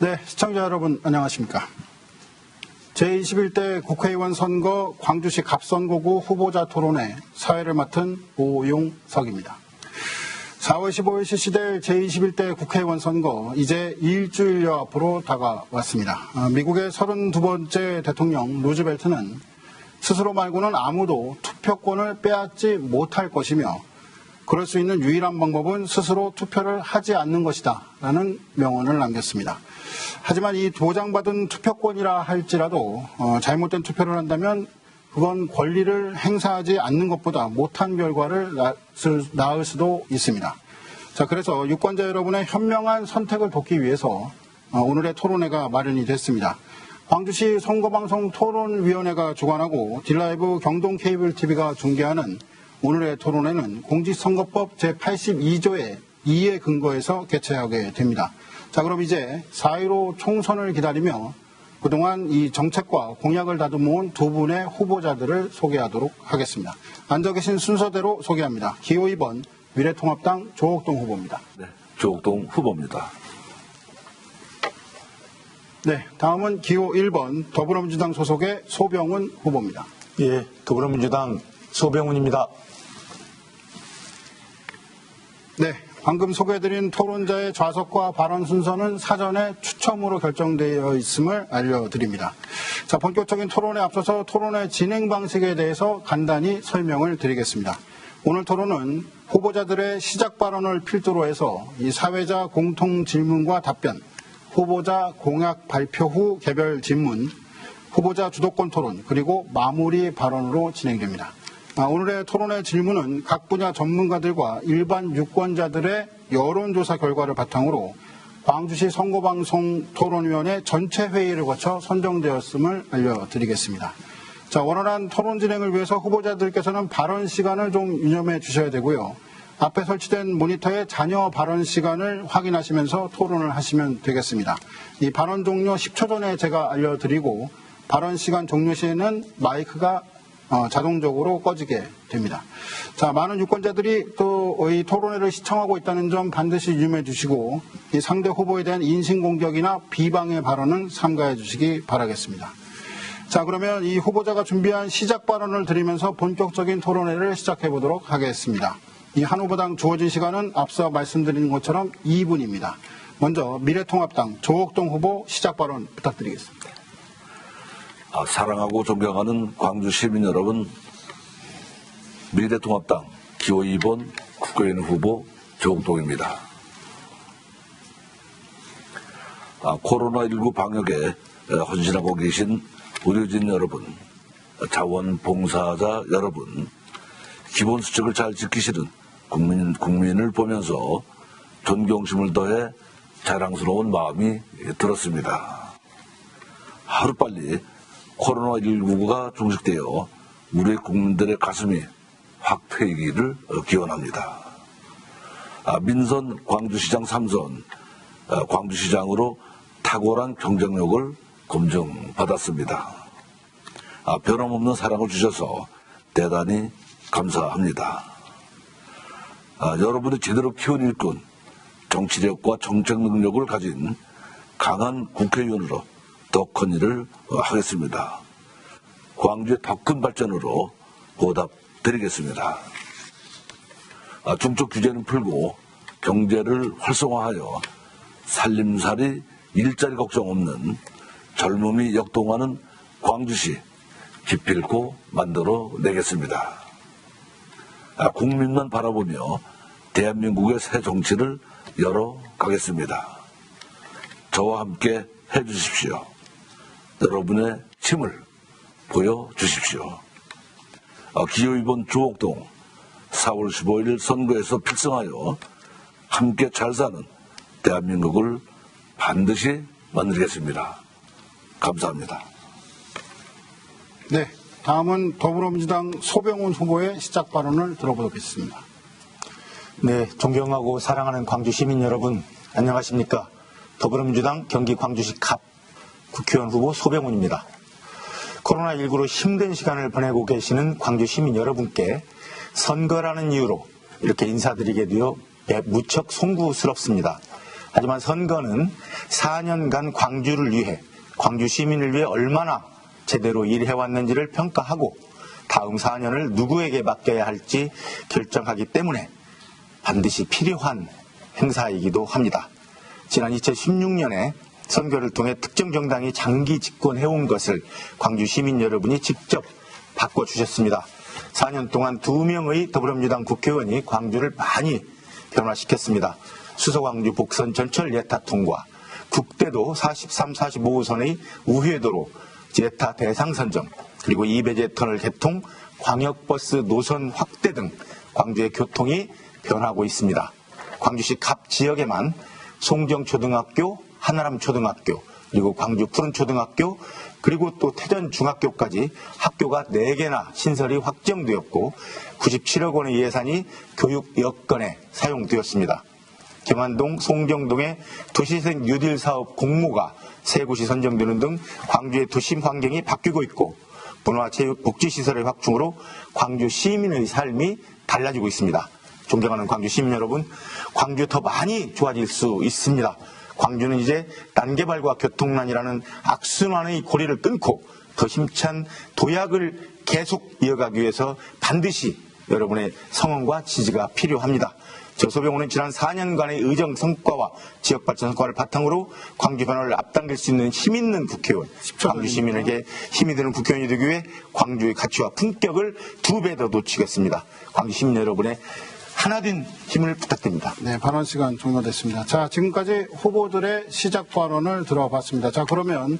네, 시청자 여러분 안녕하십니까. 제21대 국회의원 선거 광주시 갑선거구 후보자 토론회 사회를 맡은 오용석입니다. 4월 15일 실시될 제21대 국회의원 선거 이제 일주일여 앞으로 다가왔습니다. 미국의 32번째 대통령 루즈벨트는 스스로 말고는 아무도 투표권을 빼앗지 못할 것이며 그럴 수 있는 유일한 방법은 스스로 투표를 하지 않는 것이다 라는 명언을 남겼습니다. 하지만 이 도장받은 투표권이라 할지라도 잘못된 투표를 한다면 그건 권리를 행사하지 않는 것보다 못한 결과를 낳을 수도 있습니다. 자, 그래서 유권자 여러분의 현명한 선택을 돕기 위해서 오늘의 토론회가 마련이 됐습니다. 광주시 선거방송 토론위원회가 주관하고 딜라이브 경동케이블TV가 중계하는 오늘의 토론회는 공직선거법 제82조의 2에 근거해서 개최하게 됩니다. 자, 그럼 이제 4.15 총선을 기다리며 그동안 이 정책과 공약을 다듬어온 두 분의 후보자들을 소개하도록 하겠습니다. 앉아 계신 순서대로 소개합니다. 기호 2번 미래통합당 조옥동 후보입니다. 네, 조옥동 후보입니다. 네, 다음은 기호 1번 더불어민주당 소속의 소병훈 후보입니다. 예, 더불어민주당 소병훈입니다. 네, 방금 소개해드린 토론자의 좌석과 발언 순서는 사전에 추첨으로 결정되어 있음을 알려드립니다. 자, 본격적인 토론에 앞서서 토론의 진행 방식에 대해서 간단히 설명을 드리겠습니다. 오늘 토론은 후보자들의 시작 발언을 필두로 해서 이 사회자 공통 질문과 답변, 후보자 공약 발표 후 개별 질문, 후보자 주도권 토론, 그리고 마무리 발언으로 진행됩니다. 오늘의 토론의 질문은 각 분야 전문가들과 일반 유권자들의 여론조사 결과를 바탕으로 광주시 선거방송 토론위원회 전체 회의를 거쳐 선정되었음을 알려드리겠습니다. 자, 원활한 토론 진행을 위해서 후보자들께서는 발언 시간을 좀 유념해 주셔야 되고요. 앞에 설치된 모니터에 자녀 발언 시간을 확인하시면서 토론을 하시면 되겠습니다. 이 발언 종료 10초 전에 제가 알려드리고 발언 시간 종료 시에는 마이크가 자동적으로 꺼지게 됩니다. 자, 많은 유권자들이 또 이 토론회를 시청하고 있다는 점 반드시 유념해 주시고 이 상대 후보에 대한 인신공격이나 비방의 발언은 삼가해 주시기 바라겠습니다. 자, 그러면 이 후보자가 준비한 시작 발언을 드리면서 본격적인 토론회를 시작해 보도록 하겠습니다. 이 한 후보당 주어진 시간은 앞서 말씀드린 것처럼 2분입니다. 먼저 미래통합당 조옥동 후보 시작 발언 부탁드리겠습니다. 사랑하고 존경하는 광주 시민 여러분, 미래통합당 기호 2번 국회의원 후보 조옥동입니다. 코로나19 방역에 헌신하고 계신 의료진 여러분, 자원봉사자 여러분, 기본수칙을 잘 지키시는 국민을 보면서 존경심을 더해 자랑스러운 마음이 들었습니다. 하루빨리 코로나19가 종식되어 우리 국민들의 가슴이 확 트이기를 기원합니다. 민선 광주시장 3선, 광주시장으로 탁월한 경쟁력을 검증받았습니다. 변함없는 사랑을 주셔서 대단히 감사합니다. 여러분이 제대로 키운 일꾼, 정치력과 정책 능력을 가진 강한 국회의원으로 더 큰 일을 하겠습니다. 광주의 더 큰 발전으로 보답드리겠습니다. 중적 규제는 풀고 경제를 활성화하여 살림살이 일자리 걱정 없는 젊음이 역동하는 광주시 기필코 만들어내겠습니다. 국민만 바라보며 대한민국의 새 정치를 열어가겠습니다. 저와 함께 해주십시오. 여러분의 힘을 보여주십시오. 기호 2번 조옥동 4월 15일 선거에서 필승하여 함께 잘 사는 대한민국을 반드시 만들겠습니다. 감사합니다. 네, 다음은 더불어민주당 소병훈 후보의 시작 발언을 들어보겠습니다. 네, 존경하고 사랑하는 광주 시민 여러분, 안녕하십니까. 더불어민주당 경기 광주시 갑 국회의원 후보 소병훈입니다. 코로나19로 힘든 시간을 보내고 계시는 광주 시민 여러분께 선거라는 이유로 이렇게 인사드리게 되어 무척 송구스럽습니다. 하지만 선거는 4년간 광주를 위해, 광주 시민을 위해 얼마나 제대로 일해왔는지를 평가하고 다음 4년을 누구에게 맡겨야 할지 결정하기 때문에 반드시 필요한 행사이기도 합니다. 지난 2016년에 선거를 통해 특정 정당이 장기 집권해온 것을 광주 시민 여러분이 직접 바꿔주셨습니다. 4년 동안 2명의 더불어민주당 국회의원이 광주를 많이 변화시켰습니다. 수서광주 복선 전철 예타 통과, 국대도 43, 45호선의 우회도로 예타 대상 선정, 그리고 이배제 터널 개통, 광역버스 노선 확대 등 광주의 교통이 변하고 있습니다. 광주시 갑 지역에만 송정초등학교, 한아람초등학교, 그리고 광주 푸른초등학교, 그리고 또 태전중학교까지 학교가 4개나 신설이 확정되었고 97억 원의 예산이 교육 여건에 사용되었습니다. 경안동, 송정동의 도시생 뉴딜 사업 공모가 3곳이 선정되는 등 광주의 도심 환경이 바뀌고 있고 문화체육 복지시설의 확충으로 광주 시민의 삶이 달라지고 있습니다. 존경하는 광주 시민 여러분, 광주 더 많이 좋아질 수 있습니다. 광주는 이제 단개발과 교통난이라는 악순환의 고리를 끊고 더 힘찬 도약을 계속 이어가기 위해서 반드시 여러분의 성원과 지지가 필요합니다. 저소병호는 지난 4년간의 의정 성과와 지역발전 성과를 바탕으로 광주 변화를 앞당길 수 있는 힘있는 국회의원, 광주 시민에게 힘이 되는 국회의원이 되기 위해 광주의 가치와 품격을 2배 더 놓치겠습니다. 광주 시민 여러분의 하나된 힘을 부탁드립니다. 네, 발언 시간 종료됐습니다. 자, 지금까지 후보들의 시작 발언을 들어봤습니다. 자, 그러면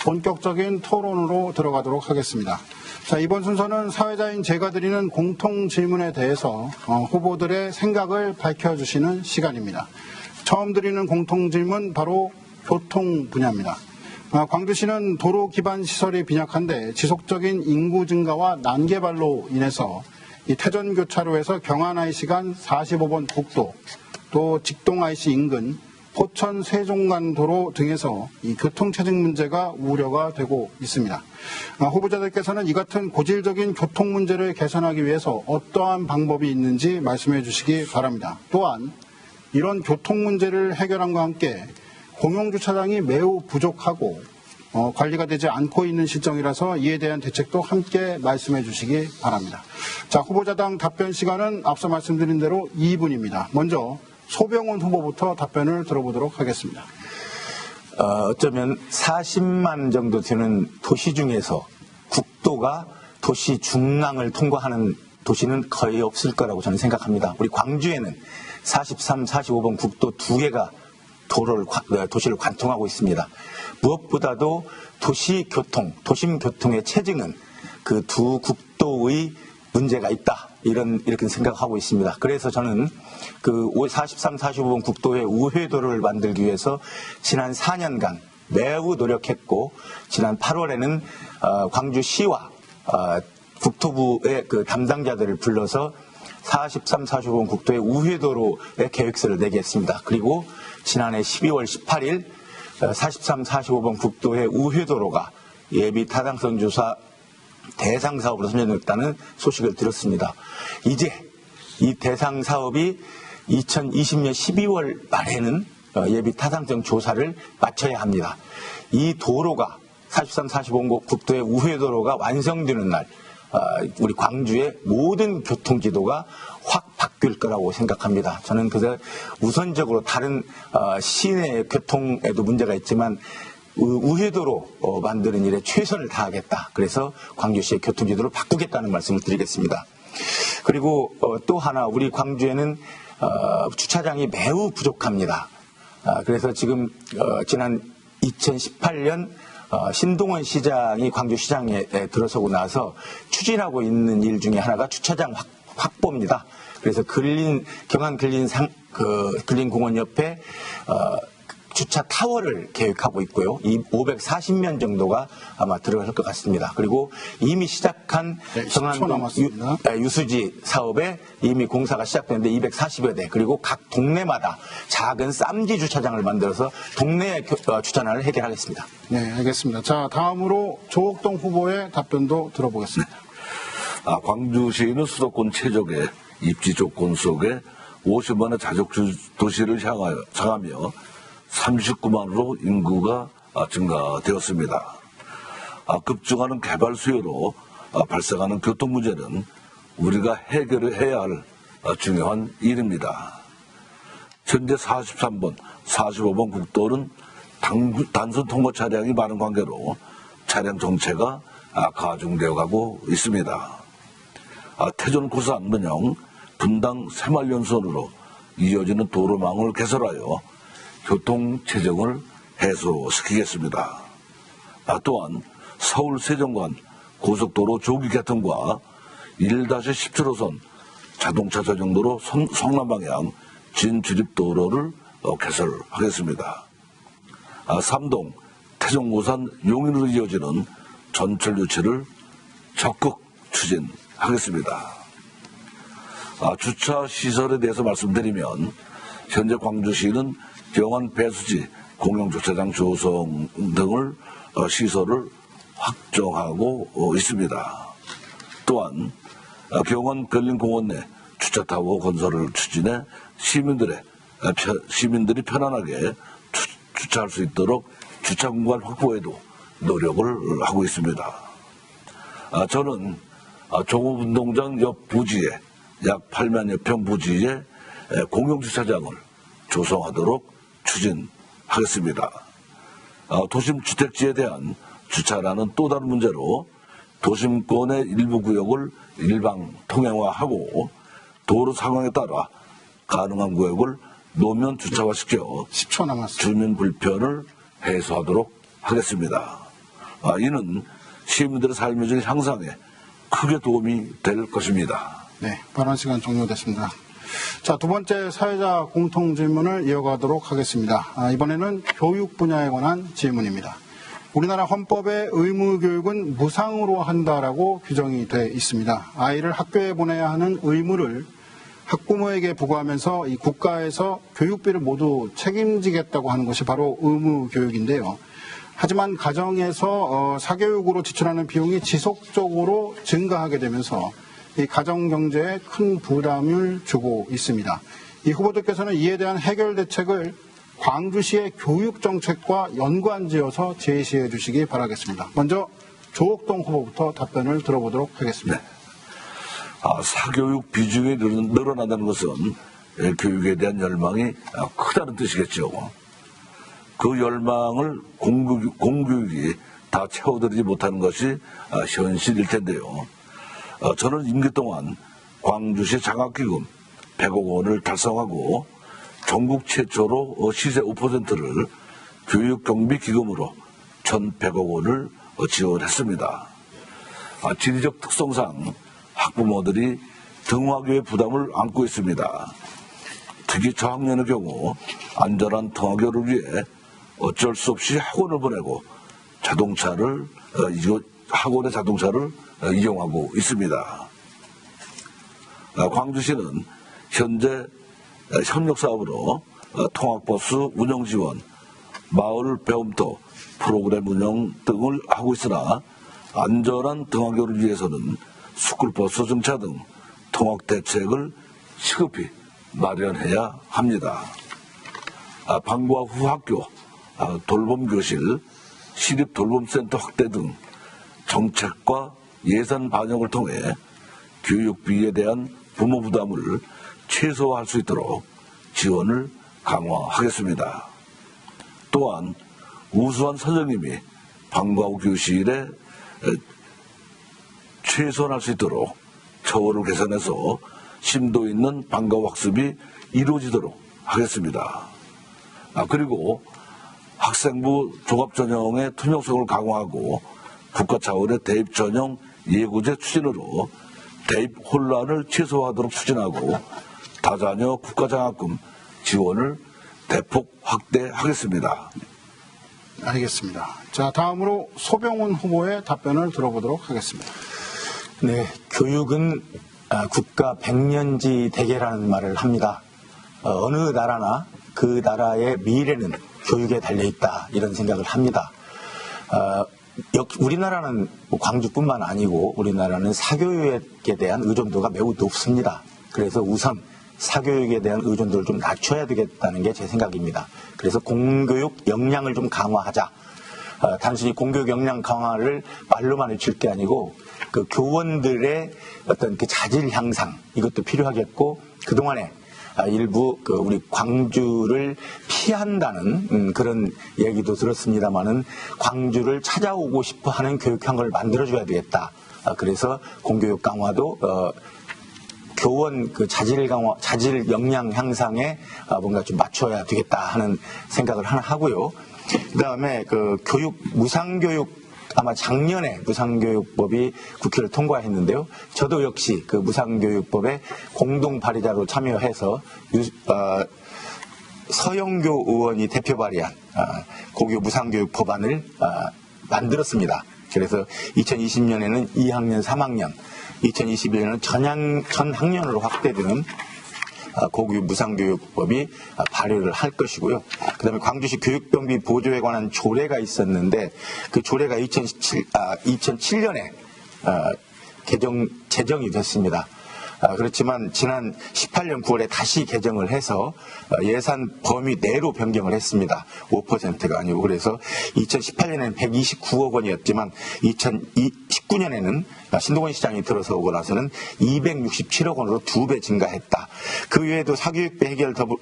본격적인 토론으로 들어가도록 하겠습니다. 자, 이번 순서는 사회자인 제가 드리는 공통 질문에 대해서 후보들의 생각을 밝혀주시는 시간입니다. 처음 드리는 공통 질문 바로 교통 분야입니다. 광주시는 도로 기반 시설이 빈약한데 지속적인 인구 증가와 난개발로 인해서 이 태전교차로에서 경안 IC간 45번 국도, 또 직동 IC 인근 포천 세종간 도로 등에서 이 교통체증 문제가 우려가 되고 있습니다. 후보자들께서는 이 같은 고질적인 교통 문제를 개선하기 위해서 어떠한 방법이 있는지 말씀해 주시기 바랍니다. 또한 이런 교통 문제를 해결함과 함께 공용주차장이 매우 부족하고 관리가 되지 않고 있는 실정이라서 이에 대한 대책도 함께 말씀해 주시기 바랍니다. 자, 후보자당 답변 시간은 앞서 말씀드린 대로 2분입니다. 먼저 소병훈 후보부터 답변을 들어보도록 하겠습니다. 어쩌면 40만 정도 되는 도시 중에서 국도가 도시 중앙을 통과하는 도시는 거의 없을 거라고 저는 생각합니다. 우리 광주에는 43, 45번 국도 2개가 도시를 관통하고 있습니다. 무엇보다도 도시교통, 도심교통의 체증은 그 2 국도의 문제가 있다. 이렇게 생각하고 있습니다. 그래서 저는 그 43, 45번 국도의 우회도를 만들기 위해서 지난 4년간 매우 노력했고 지난 8월에는 광주시와 국토부의 그 담당자들을 불러서 43, 45번 국도의 우회도로의 계획서를 내게 했습니다. 그리고 지난해 12월 18일 43, 45번 국도의 우회도로가 예비 타당성 조사 대상 사업으로 선정됐다는 소식을 들었습니다. 이제 이 대상 사업이 2020년 12월 말에는 예비 타당성 조사를 마쳐야 합니다. 이 도로가 43, 45번 국도의 우회도로가 완성되는 날 우리 광주의 모든 교통지도가 확 바뀔 거라고 생각합니다. 저는 그래서 우선적으로 다른 시내 교통에도 문제가 있지만 우회도로 만드는 일에 최선을 다하겠다. 그래서 광주시의 교통지도를 바꾸겠다는 말씀을 드리겠습니다. 그리고 또 하나 우리 광주에는 주차장이 매우 부족합니다. 그래서 지금 지난 2018년 신동원 시장이 광주시장에 들어서고 나서 추진하고 있는 일 중에 하나가 주차장 확보입니다. 그래서 경안 근린공원 옆에 주차 타워를 계획하고 있고요. 이 540면 정도가 아마 들어갈 것 같습니다. 그리고 이미 시작한 경안동 유수지 사업에 이미 공사가 시작됐는데 240여 대, 그리고 각 동네마다 작은 쌈지 주차장을 만들어서 동네 주차난을 해결하겠습니다. 네, 알겠습니다. 자, 다음으로 조옥동 후보의 답변도 들어보겠습니다. 광주시는 수도권 최적의 입지 조건 속에 50만의 자족 도시를 향하며 39만으로 인구가 증가되었습니다. 급증하는 개발 수요로 발생하는 교통 문제는 우리가 해결해야 할 중요한 일입니다. 현재 43번, 45번 국도는 단순 통과 차량이 많은 관계로 차량 정체가 가중되어 가고 있습니다. 태전 고산 문영 분당 새말연선으로 이어지는 도로망을 개설하여 교통 체증을 해소시키겠습니다. 또한 서울 세종간 고속도로 조기 개통과 1-17호선 자동차 전용도로 성남 방향 진주립도로를 개설하겠습니다. 삼동 태종고산 용인으로 이어지는 전철 유치를 적극 추진하겠습니다. 주차 시설에 대해서 말씀드리면 현재 광주시는 경원 배수지, 공영주차장 조성 등을 시설을 확정하고 있습니다. 또한 경원 별림공원 내 주차타워 건설을 추진해 시민들이 편안하게 주차할 수 있도록 주차 공간 확보에도 노력을 하고 있습니다. 저는 종업운동장 옆 부지에 약 8만여 평 부지에 공용주차장을 조성하도록 추진하겠습니다. 도심 주택지에 대한 주차라는 또 다른 문제로 도심권의 일부 구역을 일방 통행화하고 도로 상황에 따라 가능한 구역을 노면 주차화시켜 10초 남았습니다. 주민 불편을 해소하도록 하겠습니다. 이는 시민들의 삶의 질 향상에 크게 도움이 될 것입니다. 네, 발언 시간 종료됐습니다. 자, 두 번째 사회자 공통 질문을 이어가도록 하겠습니다. 이번에는 교육 분야에 관한 질문입니다. 우리나라 헌법에 의무교육은 무상으로 한다라고 규정이 되어 있습니다. 아이를 학교에 보내야 하는 의무를 학부모에게 부과하면서 이 국가에서 교육비를 모두 책임지겠다고 하는 것이 바로 의무교육인데요. 하지만 가정에서 사교육으로 지출하는 비용이 지속적으로 증가하게 되면서 이 가정경제에 큰 부담을 주고 있습니다. 이 후보들께서는 이에 대한 해결 대책을 광주시의 교육정책과 연관지어서 제시해 주시기 바라겠습니다. 먼저 조옥동 후보부터 답변을 들어보도록 하겠습니다. 네. 사교육 비중이 늘어난다는 것은 교육에 대한 열망이 크다는 뜻이겠죠. 그 열망을 공교육이 다 채워드리지 못하는 것이 현실일 텐데요. 저는 임기 동안 광주시 장학기금 100억 원을 달성하고 전국 최초로 시세 5%를 교육경비기금으로 1,100억 원을 지원했습니다. 지리적 특성상 학부모들이 등하교의 부담을 안고 있습니다. 특히 저학년의 경우 안전한 등하교를 위해 어쩔 수 없이 학원을 보내고 학원의 자동차를 이용하고 있습니다. 광주시는 현재 협력사업으로 통학버스 운영 지원, 마을 배움터 프로그램 운영 등을 하고 있으나 안전한 등하교를 위해서는 스쿨버스 정차 등 통학 대책을 시급히 마련해야 합니다. 방과 후 학교, 돌봄교실, 시립돌봄센터 확대 등 정책과 예산 반영을 통해 교육비에 대한 부모 부담을 최소화할 수 있도록 지원을 강화하겠습니다. 또한 우수한 선생님이 방과 후 교실에 최소화할 수 있도록 처우를 개선해서 심도 있는 방과 후 학습이 이루어지도록 하겠습니다. 그리고 학생부 종합전형의 투명성을 강화하고 국가 차원의 대입 전형 예고제 추진으로 대입 혼란을 최소화하도록 추진하고 다자녀 국가장학금 지원을 대폭 확대하겠습니다. 알겠습니다. 자, 다음으로 소병훈 후보의 답변을 들어보도록 하겠습니다. 네, 교육은 국가 백년지 대계라는 말을 합니다. 어느 나라나 그 나라의 미래는 교육에 달려있다 이런 생각을 합니다. 우리나라는 광주뿐만 아니고 우리나라는 사교육에 대한 의존도가 매우 높습니다. 그래서 우선 사교육에 대한 의존도를 좀 낮춰야 되겠다는 게 제 생각입니다. 그래서 공교육 역량을 좀 강화하자. 단순히 공교육 역량 강화를 말로만 외칠 게 아니고 그 교원들의 어떤 그 자질 향상 이것도 필요하겠고 그동안에 일부 우리 광주를 피한다는 그런 얘기도 들었습니다만은 광주를 찾아오고 싶어 하는 교육 환경을 만들어줘야 되겠다. 그래서 공교육 강화도 교원 그 자질 강화, 자질 역량 향상에 뭔가 좀 맞춰야 되겠다 하는 생각을 하고요. 그 다음에 그 교육, 무상교육, 아마 작년에 무상교육법이 국회를 통과했는데요. 저도 역시 그 무상교육법에 공동 발의자로 참여해서 서영교 의원이 대표 발의한 고교 무상교육 법안을 만들었습니다. 그래서 2020년에는 2학년, 3학년, 2021년은 전 학년으로 확대되는 고교 무상교육법이 발효를 할 것이고요. 그다음에 광주시 교육병비 보조에 관한 조례가 있었는데 그 조례가 2007년에 제정이 됐습니다. 그렇지만 지난 18년 9월에 다시 개정을 해서 예산 범위 내로 변경을 했습니다. 5%가 아니고 그래서 2018년에는 129억 원이었지만 2019년에는 신동원 시장이 들어서고 나서는 267억 원으로 2배 증가했다. 그 외에도 사교육비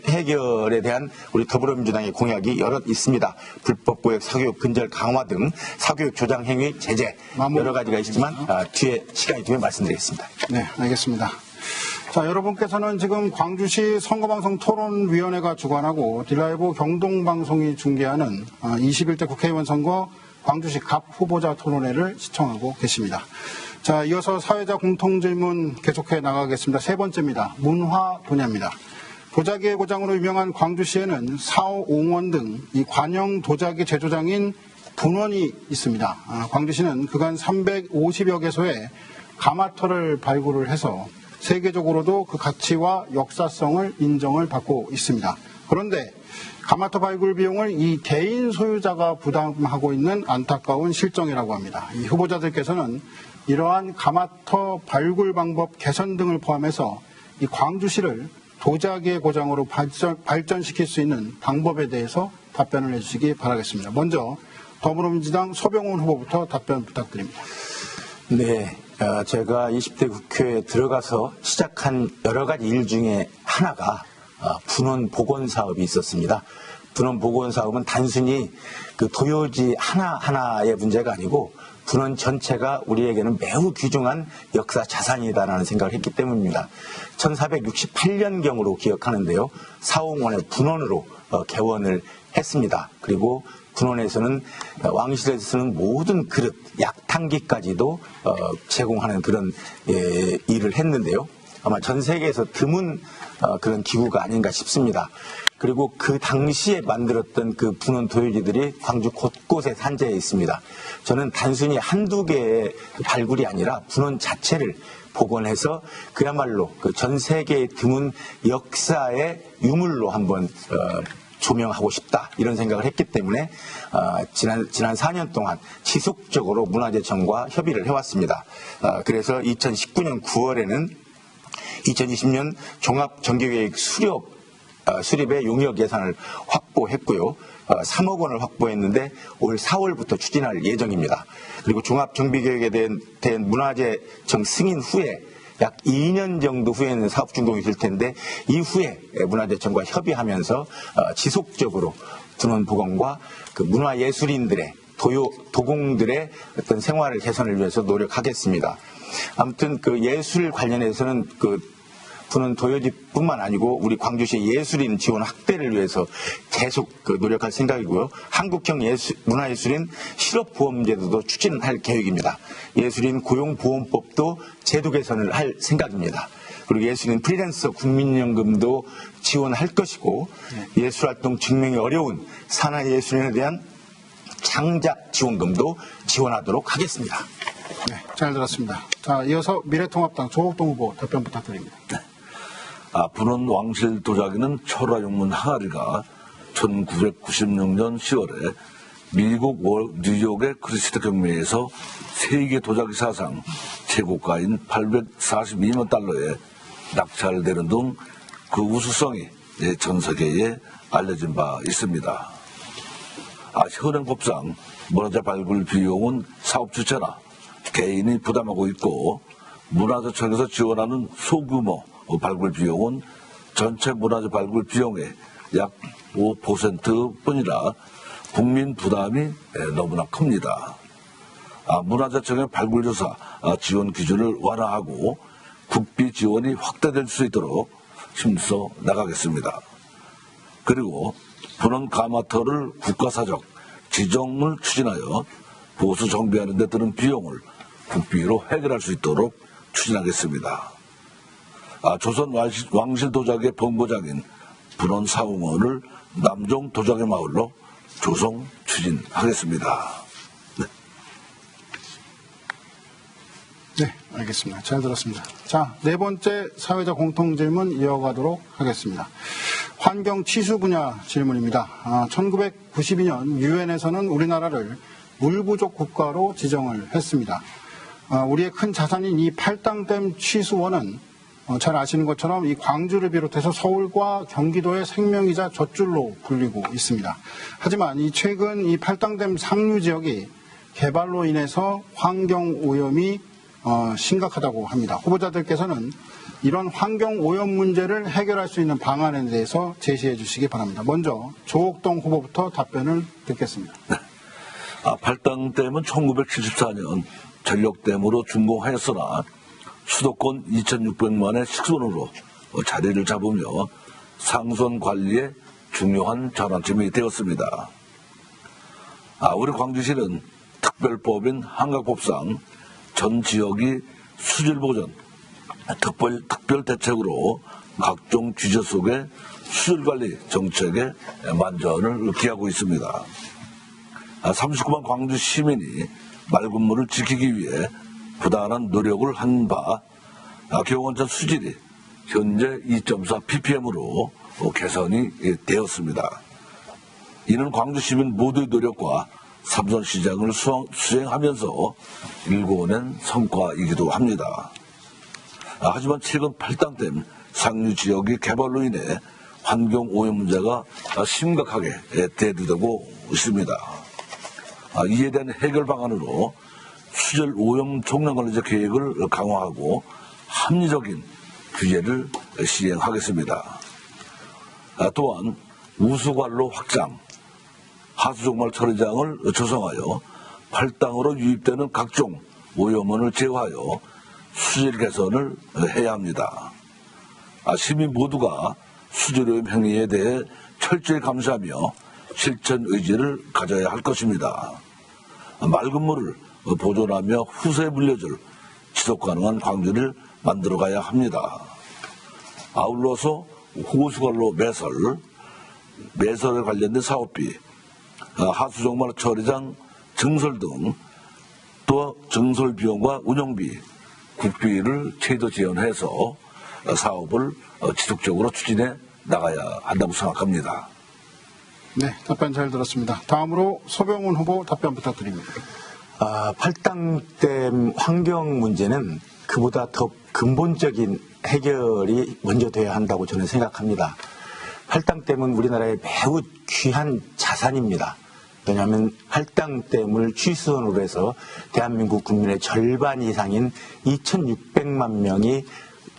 해결에 대한 우리 더불어민주당의 공약이 여럿 있습니다. 불법고액 사교육 근절 강화 등 사교육 조장 행위 제재 여러 가지가 있지만 시간이 되면 말씀드리겠습니다. 네, 알겠습니다. 자, 여러분께서는 지금 광주시 선거방송 토론위원회가 주관하고 딜라이브 경동방송이 중계하는 21대 국회의원 선거 광주시 갑 후보자 토론회를 시청하고 계십니다. 자, 이어서 사회자 공통질문 계속해 나가겠습니다. 세 번째입니다. 문화 분야입니다. 도자기의 고장으로 유명한 광주시에는 사오, 옹원 등 이 관영 도자기 제조장인 분원이 있습니다. 광주시는 그간 350여 개소의 가마터를 발굴을 해서 세계적으로도 그 가치와 역사성을 인정을 받고 있습니다. 그런데 가마터 발굴 비용을 이 개인 소유자가 부담하고 있는 안타까운 실정이라고 합니다. 이 후보자들께서는 이러한 가마터 발굴 방법 개선 등을 포함해서 이 광주시를 도자기의 고장으로 발전시킬 수 있는 방법에 대해서 답변을 해주시기 바라겠습니다. 먼저 더불어민주당 소병훈 후보부터 답변 부탁드립니다. 네. 제가 20대 국회에 들어가서 시작한 여러 가지 일 중에 하나가 분원 복원 사업이 있었습니다. 분원 복원 사업은 단순히 그 도요지 하나하나의 문제가 아니고 분원 전체가 우리에게는 매우 귀중한 역사 자산이다라는 생각을 했기 때문입니다. 1468년경으로 기억하는데요. 사홍원의 분원으로 개원을 했습니다. 그리고 분원에서는 왕실에서 쓰는 모든 그릇, 약탕기까지도 제공하는 그런 일을 했는데요. 아마 전 세계에서 드문 그런 기구가 아닌가 싶습니다. 그리고 그 당시에 만들었던 그 분원 도요지들이 광주 곳곳에 산재해 있습니다. 저는 단순히 한두 개의 발굴이 아니라 분원 자체를 복원해서 그야말로 그 전 세계의 드문 역사의 유물로 한번 조명하고 싶다 이런 생각을 했기 때문에 지난 4년 동안 지속적으로 문화재청과 협의를 해왔습니다. 그래서 2019년 9월에는 2020년 종합정기계획 수립의 용역 예산을 확보했고요. 3억 원을 확보했는데 올 4월부터 추진할 예정입니다. 그리고 종합정비계획에 대한 문화재청 승인 후에 약 2년 정도 후에는 사업 준공이 될 텐데 이후에 문화재청과 협의하면서 지속적으로 분원 복원과 그 문화예술인들의 도공들의 어떤 생활을 개선을 위해서 노력하겠습니다. 아무튼 그 예술 관련해서는 그 분원 도요지뿐만 아니고 우리 광주시 예술인 지원 확대를 위해서 계속 노력할 생각이고요. 한국형 문화예술인 실업보험제도도 추진할 계획입니다. 예술인 고용보험법도 제도 개선을 할 생각입니다. 그리고 예술인 프리랜서 국민연금도 지원할 것이고 예술활동 증명이 어려운 산하예술인에 대한 창작 지원금도 지원하도록 하겠습니다. 네, 잘 들었습니다. 자, 이어서 미래통합당 조국동 후보 답변 부탁드립니다. 네. 분원 왕실 도자기는 철화용문 항아리가 1996년 10월에 미국 뉴욕의 크리스트 경매에서 세계 도자기 사상 최고가인 $842만 낙찰되는 등 그 우수성이 전 세계에 알려진 바 있습니다. 현행법상 문화재 발굴 비용은 사업 주체나 개인이 부담하고 있고, 문화재청에서 지원하는 소규모 발굴 비용은 전체 문화재 발굴 비용의 약 5%뿐이라 국민 부담이 너무나 큽니다. 문화재청의 발굴조사 지원 기준을 완화하고 국비 지원이 확대될 수 있도록 힘써 나가겠습니다. 그리고 분원 가마터를 국가사적 지정을 추진하여 보수 정비하는 데 드는 비용을 국비로 해결할 수 있도록 추진하겠습니다. 조선 왕실 도자기의 본고장인 분원 사웅원을 남종 도자기 마을로 조성 추진하겠습니다. 네, 알겠습니다. 잘 들었습니다. 자, 네 번째 사회적 공통질문 이어가도록 하겠습니다. 환경 치수 분야 질문입니다. 1992년 유엔에서는 우리나라를 물 부족 국가로 지정을 했습니다. 우리의 큰 자산인 이 팔당댐 취수원은 잘 아시는 것처럼 이 광주를 비롯해서 서울과 경기도의 생명이자 젖줄로 불리고 있습니다. 하지만 이 최근 이 팔당댐 상류 지역이 개발로 인해서 환경 오염이 심각하다고 합니다. 후보자들께서는 이런 환경 오염 문제를 해결할 수 있는 방안에 대해서 제시해 주시기 바랍니다. 먼저 조옥동 후보부터 답변을 듣겠습니다. 팔당댐은 1974년 전력댐으로 준공하였으나 수도권 2,600만의 식수원으로 자리를 잡으며 상수원 관리에 중요한 전환점이 되었습니다. 우리 광주시는 특별법인 한각법상 전 지역이 수질보전, 특별대책으로 각종 규제 속에 수질관리 정책에 만전을 기하고 있습니다. 39만 광주 시민이 맑은 물을 지키기 위해 부단한 노력을 한 바 경원천 수질이 현재 2.4 ppm으로 개선이 되었습니다. 이는 광주 시민 모두의 노력과 삼선시장을 수행하면서 일궈낸 성과이기도 합니다. 하지만 최근 팔당댐 상류 지역의 개발로 인해 환경오염 문제가 심각하게 대두되고 있습니다. 이에 대한 해결 방안으로 수질 오염 총량관리제 계획을 강화하고 합리적인 규제를 시행하겠습니다. 또한 우수관로 확장, 하수종말 처리장을 조성하여 팔당으로 유입되는 각종 오염원을 제어하여 수질 개선을 해야 합니다. 시민 모두가 수질오염 행위에 대해 철저히 감시하며 실천 의지를 가져야 할 것입니다. 맑은 물을 보존하며 후세에 물려줄 지속 가능한 광주를 만들어가야 합니다. 아울러서 호수관로 매설에 관련된 사업비, 하수종말 처리장 증설 등 또 증설 비용과 운영비, 국비를 최대 지원해서 사업을 지속적으로 추진해 나가야 한다고 생각합니다. 네, 답변 잘 들었습니다. 다음으로 소병훈 후보 답변 부탁드립니다. 팔당댐 환경 문제는 그보다 더 근본적인 해결이 먼저 돼야 한다고 저는 생각합니다. 팔당댐은 우리나라의 매우 귀한 자산입니다. 왜냐하면 팔당댐을 취수원으로 해서 대한민국 국민의 절반 이상인 2,600만 명이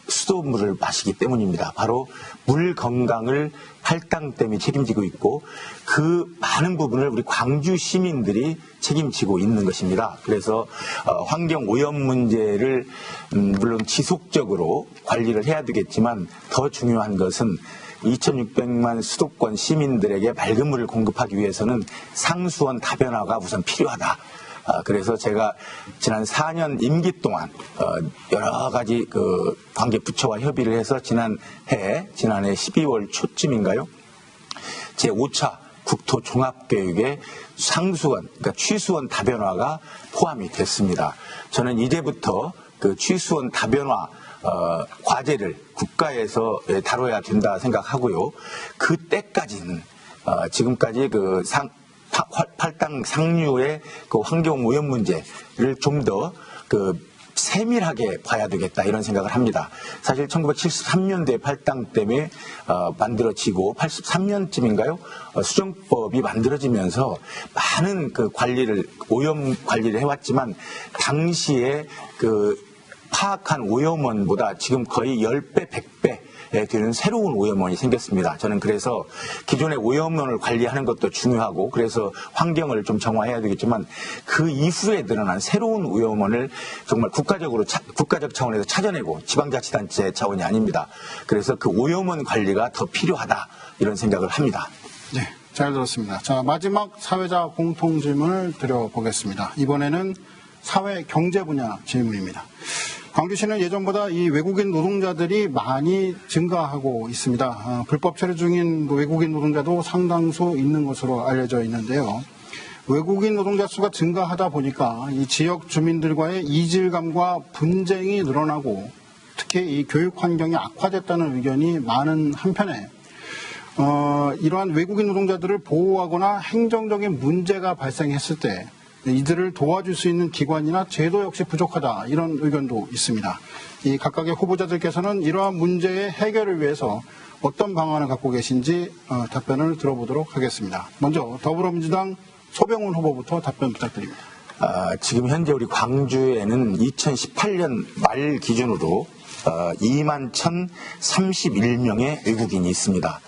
수돗물을 마시기 때문입니다. 바로 물 건강을 팔당댐이 책임지고 있고 그 많은 부분을 우리 광주 시민들이 책임지고 있는 것입니다. 그래서 환경 오염 문제를 물론 지속적으로 관리를 해야 되겠지만 더 중요한 것은 2,600만 수도권 시민들에게 맑은 물을 공급하기 위해서는 상수원 다변화가 우선 필요하다. 그래서 제가 지난 4년 임기 동안 여러 가지 그 관계 부처와 협의를 해서 지난해 12월 초쯤인가요? 제5차 국토 종합계획에 상수원, 그러니까 취수원 다변화가 포함이 됐습니다. 저는 이제부터 그 취수원 다변화 과제를 국가에서 다뤄야 된다 생각하고요. 그때까지는 지금까지 그 팔당 상류의 그 환경 오염 문제를 좀 더 그 세밀하게 봐야 되겠다 이런 생각을 합니다. 사실 1973년도에 8당 때문에 만들어지고 83년쯤인가요? 수정법이 만들어지면서 많은 그 관리를 오염 관리를 해왔지만 당시에 그 파악한 오염원보다 지금 거의 10배, 100배 되는 새로운 오염원이 생겼습니다. 저는 그래서 기존의 오염원을 관리하는 것도 중요하고 그래서 환경을 좀 정화해야 되겠지만 그 이후에 늘어난 새로운 오염원을 정말 국가적 차원에서 찾아내고 지방자치단체 차원이 아닙니다. 그래서 그 오염원 관리가 더 필요하다 이런 생각을 합니다. 네, 잘 들었습니다. 자, 마지막 사회자 공통 질문을 드려보겠습니다. 이번에는 사회 경제 분야 질문입니다. 광주시는 예전보다 이 외국인 노동자들이 많이 증가하고 있습니다. 불법 체류 중인 외국인 노동자도 상당수 있는 것으로 알려져 있는데요. 외국인 노동자 수가 증가하다 보니까 이 지역 주민들과의 이질감과 분쟁이 늘어나고 특히 이 교육 환경이 악화됐다는 의견이 많은 한편에 이러한 외국인 노동자들을 보호하거나 행정적인 문제가 발생했을 때 이들을 도와줄 수 있는 기관이나 제도 역시 부족하다 이런 의견도 있습니다. 이 각각의 후보자들께서는 이러한 문제의 해결을 위해서 어떤 방안을 갖고 계신지 답변을 들어보도록 하겠습니다. 먼저 더불어민주당 소병훈 후보부터 답변 부탁드립니다. 지금 현재 우리 광주에는 2018년 말 기준으로 2만 1,031명의 외국인이 있습니다.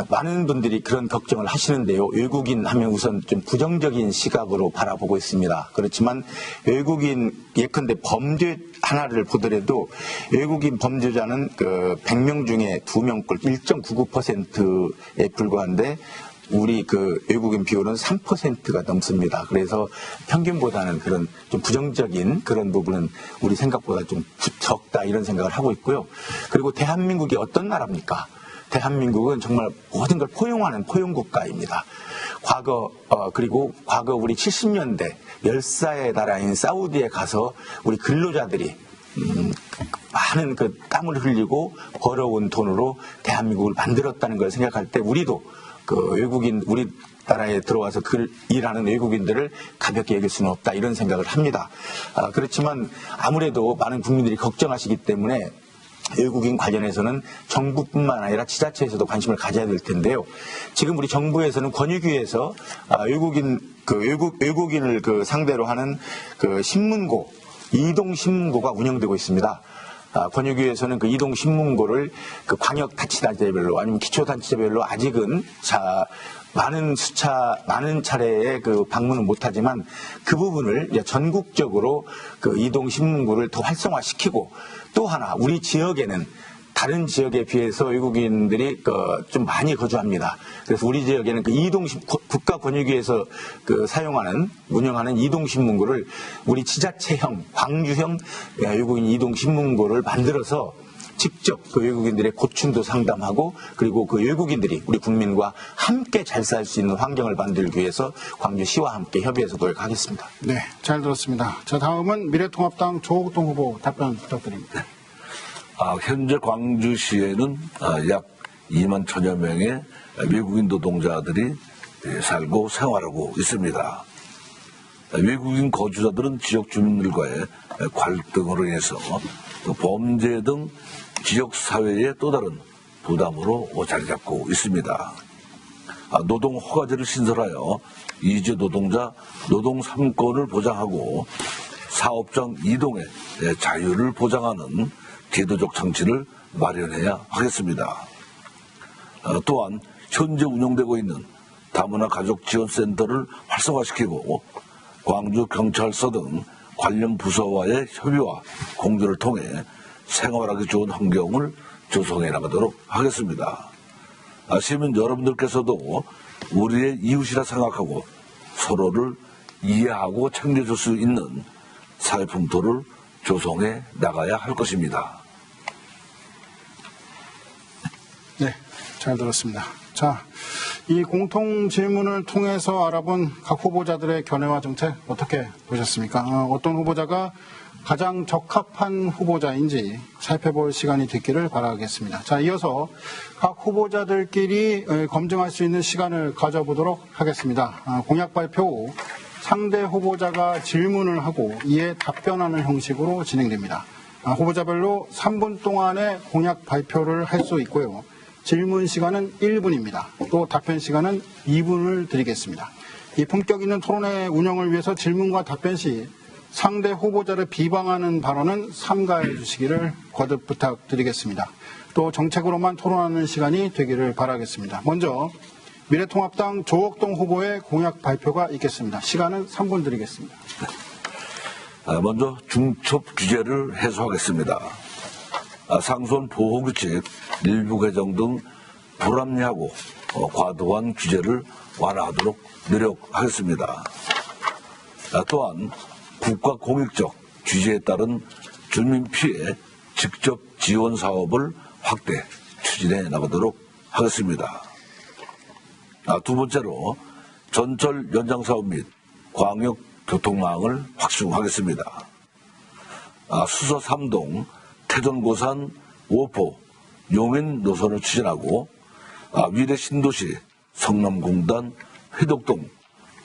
많은 분들이 그런 걱정을 하시는데요. 외국인 하면 우선 좀 부정적인 시각으로 바라보고 있습니다. 그렇지만 외국인 예컨대 범죄 하나를 보더라도 외국인 범죄자는 그 100명 중에 2명꼴 1.99%에 불과한데 우리 그 외국인 비율은 3%가 넘습니다. 그래서 평균보다는 그런 좀 부정적인 그런 부분은 우리 생각보다 좀 적다 이런 생각을 하고 있고요. 그리고 대한민국이 어떤 나라입니까? 대한민국은 정말 모든 걸 포용하는 포용국가입니다. 그리고 과거 우리 70년대 열사의 나라인 사우디에 가서 우리 근로자들이 많은 그 땀을 흘리고 벌어온 돈으로 대한민국을 만들었다는 걸 생각할 때 우리도 그 외국인 우리나라에 들어와서 일하는 외국인들을 가볍게 여길 수는 없다 이런 생각을 합니다. 그렇지만 아무래도 많은 국민들이 걱정하시기 때문에 외국인 관련해서는 정부뿐만 아니라 지자체에서도 관심을 가져야 될 텐데요. 지금 우리 정부에서는 권익위에서 외국인을 그 상대로 하는 그 신문고, 이동 신문고가 운영되고 있습니다. 권익위에서는 그 이동 신문고를 그 광역 단체별로 아니면 기초 단체별로 아직은 많은 차례의 그 방문은 못하지만 그 부분을 전국적으로 그 이동 신문고를 더 활성화시키고 또 하나 우리 지역에는 다른 지역에 비해서 외국인들이 좀 많이 거주합니다. 그래서 우리 지역에는 그 국가권익위에서 운영하는 이동신문고를 우리 지자체형, 광주형 외국인 이동신문고를 만들어서 직접 그 외국인들의 고충도 상담하고 그리고 그 외국인들이 우리 국민과 함께 잘 살 수 있는 환경을 만들기 위해서 광주시와 함께 협의해서 노력하겠습니다. 네, 잘 들었습니다. 자, 다음은 미래통합당 조국동 후보 답변 부탁드립니다. 현재 광주시에는 약 2만 1천여 명의 외국인 노동자들이 살고 생활하고 있습니다. 외국인 거주자들은 지역 주민들과의 갈등으로 인해서 범죄 등 지역사회의 또 다른 부담으로 자리 잡고 있습니다. 노동 허가제를 신설하여 이주 노동자 노동 3권을 보장하고 사업장 이동의 자유를 보장하는 제도적 장치를 마련해야 하겠습니다. 또한 현재 운영되고 있는 다문화 가족 지원센터를 활성화시키고 광주경찰서 등 관련 부서와의 협의와 공조를 통해 생활하기 좋은 환경을 조성해 나가도록 하겠습니다. 시민 여러분들께서도 우리의 이웃이라 생각하고 서로를 이해하고 챙겨줄 수 있는 사회 풍토를 조성해 나가야 할 것입니다. 네, 잘 들었습니다. 자, 이 공통 질문을 통해서 알아본 각 후보자들의 견해와 정책 어떻게 보셨습니까? 어떤 후보자가 가장 적합한 후보자인지 살펴볼 시간이 됐기를 바라겠습니다. 자, 이어서 각 후보자들끼리 검증할 수 있는 시간을 가져보도록 하겠습니다. 공약 발표 후 상대 후보자가 질문을 하고 이에 답변하는 형식으로 진행됩니다. 후보자별로 3분 동안의 공약 발표를 할 수 있고요. 질문 시간은 1분입니다. 또 답변 시간은 2분을 드리겠습니다. 이 품격 있는 토론회 운영을 위해서 질문과 답변 시 상대 후보자를 비방하는 발언은 삼가해 주시기를 거듭 부탁드리겠습니다. 또 정책으로만 토론하는 시간이 되기를 바라겠습니다. 먼저 미래통합당 조옥동 후보의 공약 발표가 있겠습니다. 시간은 3분 드리겠습니다. 먼저 중첩 규제를 해소하겠습니다. 상수원 보호규칙 일부 개정 등 불합리하고 과도한 규제를 완화하도록 노력하겠습니다. 또한 국가 공익적 규제에 따른 주민 피해 직접 지원 사업을 확대 추진해 나가도록 하겠습니다. 두 번째로 전철 연장 사업 및 광역 교통망을 확충하겠습니다. 수서 3동, 태전 고산, 오포, 용인 노선을 추진하고 위례 신도시, 성남공단, 회덕동,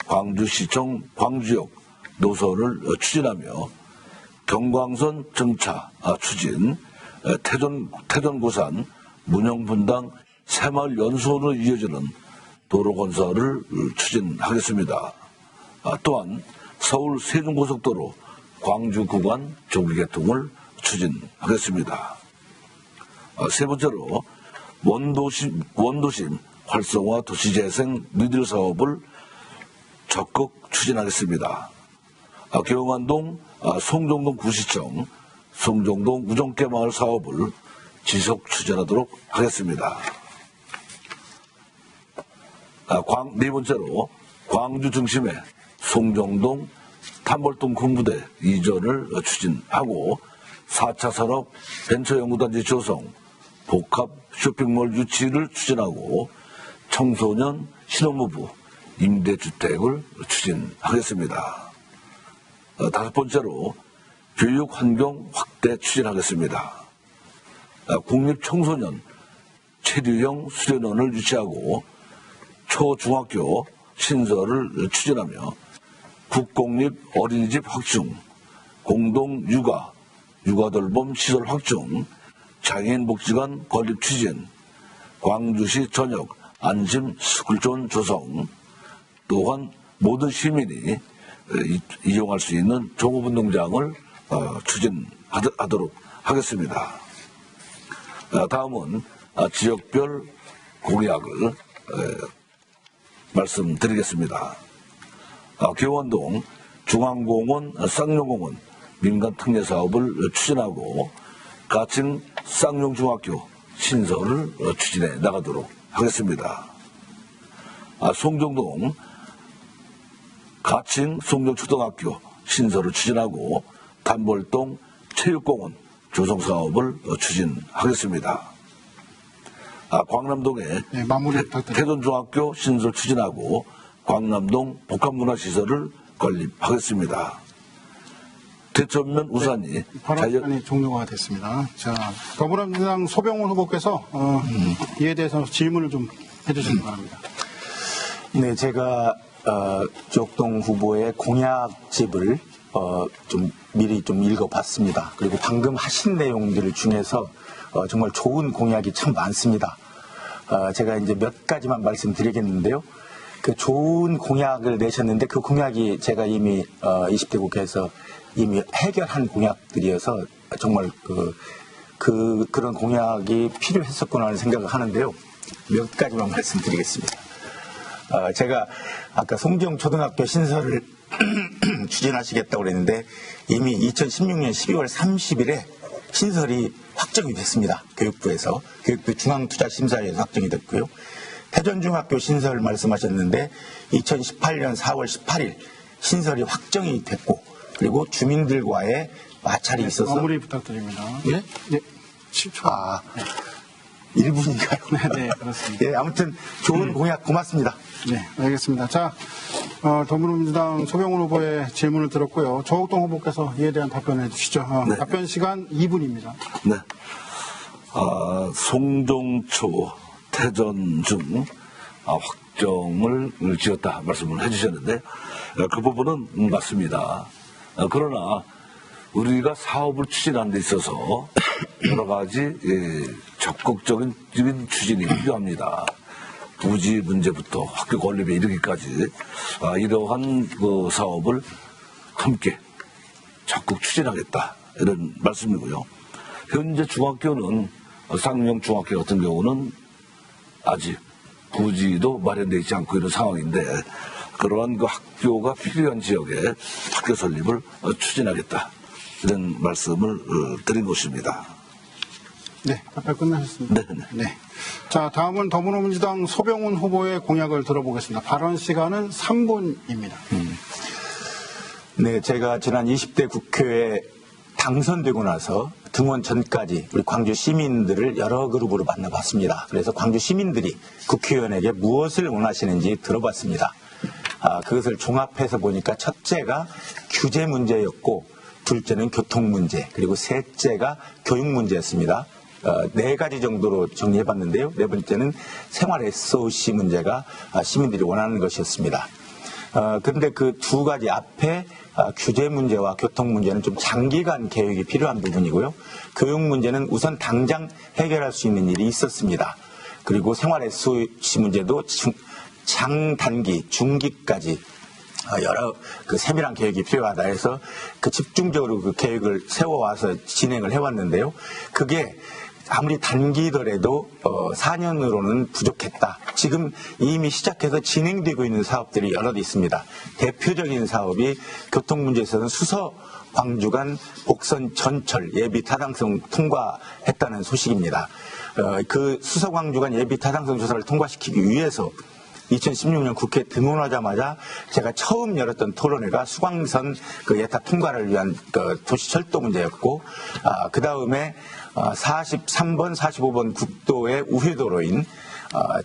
광주시청, 광주역 노선을 추진하며 경광선 정차 추진, 태전 고산, 문영분당, 새마을 연수원으로 이어지는 도로 건설을 추진하겠습니다. 또한 서울 세종고속도로 광주 구간 조기 개통을 추진하겠습니다. 세 번째로 원도심 활성화 도시재생 뉴딜 사업을 적극 추진하겠습니다. 경안동 송정동 구시청, 송정동 우정깨마을 사업을 지속 추진하도록 하겠습니다. 네 번째로 광주 중심의 송정동, 탐벌동 군부대 이전을 추진하고 4차 산업 벤처연구단지 조성, 복합 쇼핑몰 유치를 추진하고 청소년 신혼부부 임대주택을 추진하겠습니다. 다섯 번째로 교육환경 확대 추진하겠습니다. 국립청소년 체류형 수련원을 유치하고 초중학교 신설을 추진하며 국공립 어린이집 확충, 공동육아, 육아돌봄 시설 확충, 장애인복지관 건립 추진, 광주시 전역 안심 스쿨존 조성, 또한 모든 시민이 이용할 수 있는 종업운동장을 추진하도록 하겠습니다. 다음은 지역별 공약을 말씀드리겠습니다. 교원동 중앙공원, 쌍용공원 민간 특례 사업을 추진하고 가칭 쌍용중학교 신설을 추진해 나가도록 하겠습니다. 송정동 가칭 송정초등학교 신설을 추진하고 단벌동 체육공원 조성 사업을 추진하겠습니다. 광남동에 태전중학교 신설 추진하고 광남동 복합문화시설을 건립하겠습니다. 대천면 우산이 발언이 종료가 됐습니다. 자, 더불어민주당 소병훈 후보께서 이에 대해서 질문을 좀 해주시기 바랍니다. 네, 제가 조옥동 후보의 공약집을 좀 미리 좀 읽어봤습니다. 그리고 방금 하신 내용들 중에서 정말 좋은 공약이 참 많습니다. 제가 이제 몇 가지만 말씀드리겠는데요. 그 좋은 공약을 내셨는데 그 공약이 제가 이미 20대 국회에서 이미 해결한 공약들이어서 정말 그런 공약이 필요했었구나 하는 생각을 하는데요. 몇 가지만 말씀드리겠습니다. 제가 아까 송정초등학교 신설을 추진하시겠다고 그랬는데 이미 2016년 12월 30일에 신설이 확정이 됐습니다. 교육부에서. 교육부 중앙투자심사위에서 확정이 됐고요. 태전중학교 신설 말씀하셨는데 2018년 4월 18일 신설이 확정이 됐고 그리고 주민들과의 마찰이 있어서 마무리 부탁드립니다. 예? 네. 10초. 1분인가요? 네, 그렇습니다. 예, 아무튼 좋은 공약 고맙습니다. 네, 알겠습니다. 자, 더불어민주당 소병훈 후보의 질문을 들었고요. 조옥동 후보께서 이에 대한 답변해 주시죠. 네. 답변 시간 2분입니다. 네. 송정초 태전 중 확정을 지었다 말씀을 해주셨는데 그 부분은 맞습니다. 그러나 우리가 사업을 추진하는 데 있어서 여러 가지 적극적인 추진이 필요합니다. 부지 문제부터 학교 건립에 이르기까지 이러한 그 사업을 함께 적극 추진하겠다 이런 말씀이고요. 현재 중학교는 쌍용 중학교 같은 경우는 아직 부지도 마련되어 있지 않고 이런 상황인데 그러한 그 학교가 필요한 지역에 학교 설립을 추진하겠다 이런 말씀을 드린 것입니다. 네, 답변 끝나셨습니다. 네. 자, 다음은 더불어민주당 소병훈 후보의 공약을 들어보겠습니다. 발언 시간은 3분입니다. 네, 제가 지난 20대 국회에 당선되고 나서 등원 전까지 우리 광주 시민들을 여러 그룹으로 만나봤습니다. 그래서 광주 시민들이 국회의원에게 무엇을 원하시는지 들어봤습니다. 그것을 종합해서 보니까 첫째가 규제 문제였고 둘째는 교통 문제 그리고 셋째가 교육 문제였습니다. 네 가지 정도로 정리해봤는데요. 네 번째는 생활 SOC 문제가 시민들이 원하는 것이었습니다. 그런데 그 두 가지 앞에 규제 문제와 교통 문제는 좀 장기간 계획이 필요한 부분이고요. 교육 문제는 우선 당장 해결할 수 있는 일이 있었습니다. 그리고 생활 SOC 문제도 장단기, 중기까지 여러 그 세밀한 계획이 필요하다 해서 그 집중적으로 그 계획을 세워와서 진행을 해왔는데요. 그게 아무리 단기더라도 4년으로는 부족했다. 지금 이미 시작해서 진행되고 있는 사업들이 여러 있습니다. 대표적인 사업이 교통 문제에서는 수서 광주 간 복선 전철 예비 타당성 통과했다는 소식입니다. 그 수서 광주 간 예비 타당성 조사를 통과시키기 위해서 2016년 국회 등원하자마자 제가 처음 열었던 토론회가 수광선 그 예타 통과를 위한 그 도시철도 문제였고, 그 다음에 43번, 45번 국도의 우회도로인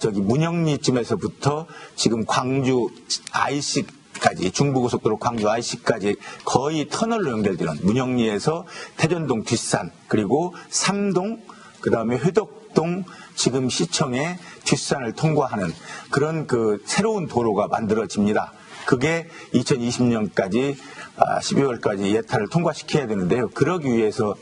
저기 문영리쯤에서부터 지금 광주 IC까지 중부고속도로 광주 IC까지 거의 터널로 연결되는 문영리에서 태전동 뒷산 그리고 삼동 그 다음에 회덕동 지금 시청의 뒷산을 통과하는 그런 그 새로운 도로가 만들어집니다. 그게 2020년까지 12월까지 예타를 통과시켜야 되는데요. 그러기 위해서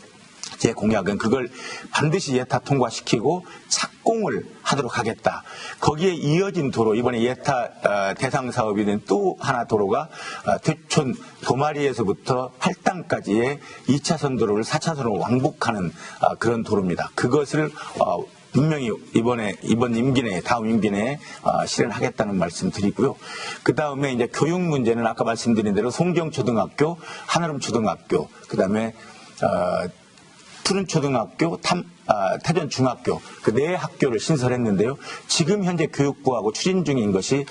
제 공약은 그걸 반드시 예타 통과시키고 착공을 하도록 하겠다. 거기에 이어진 도로, 이번에 예타 대상 사업이 된 또 하나 도로가 퇴촌 도마리에서부터 팔당까지의 2차선 도로를 4차선으로 왕복하는 그런 도로입니다. 그것을 분명히 이번 임기 내에, 다음 임기 내에 실현하겠다는 말씀 드리고요. 그 다음에 이제 교육 문제는 아까 말씀드린 대로 송정초등학교, 한아름초등학교, 그 다음에 푸른초등학교, 태전중학교 그 네 학교를 신설했는데요. 지금 현재 교육부하고 추진 중인 것이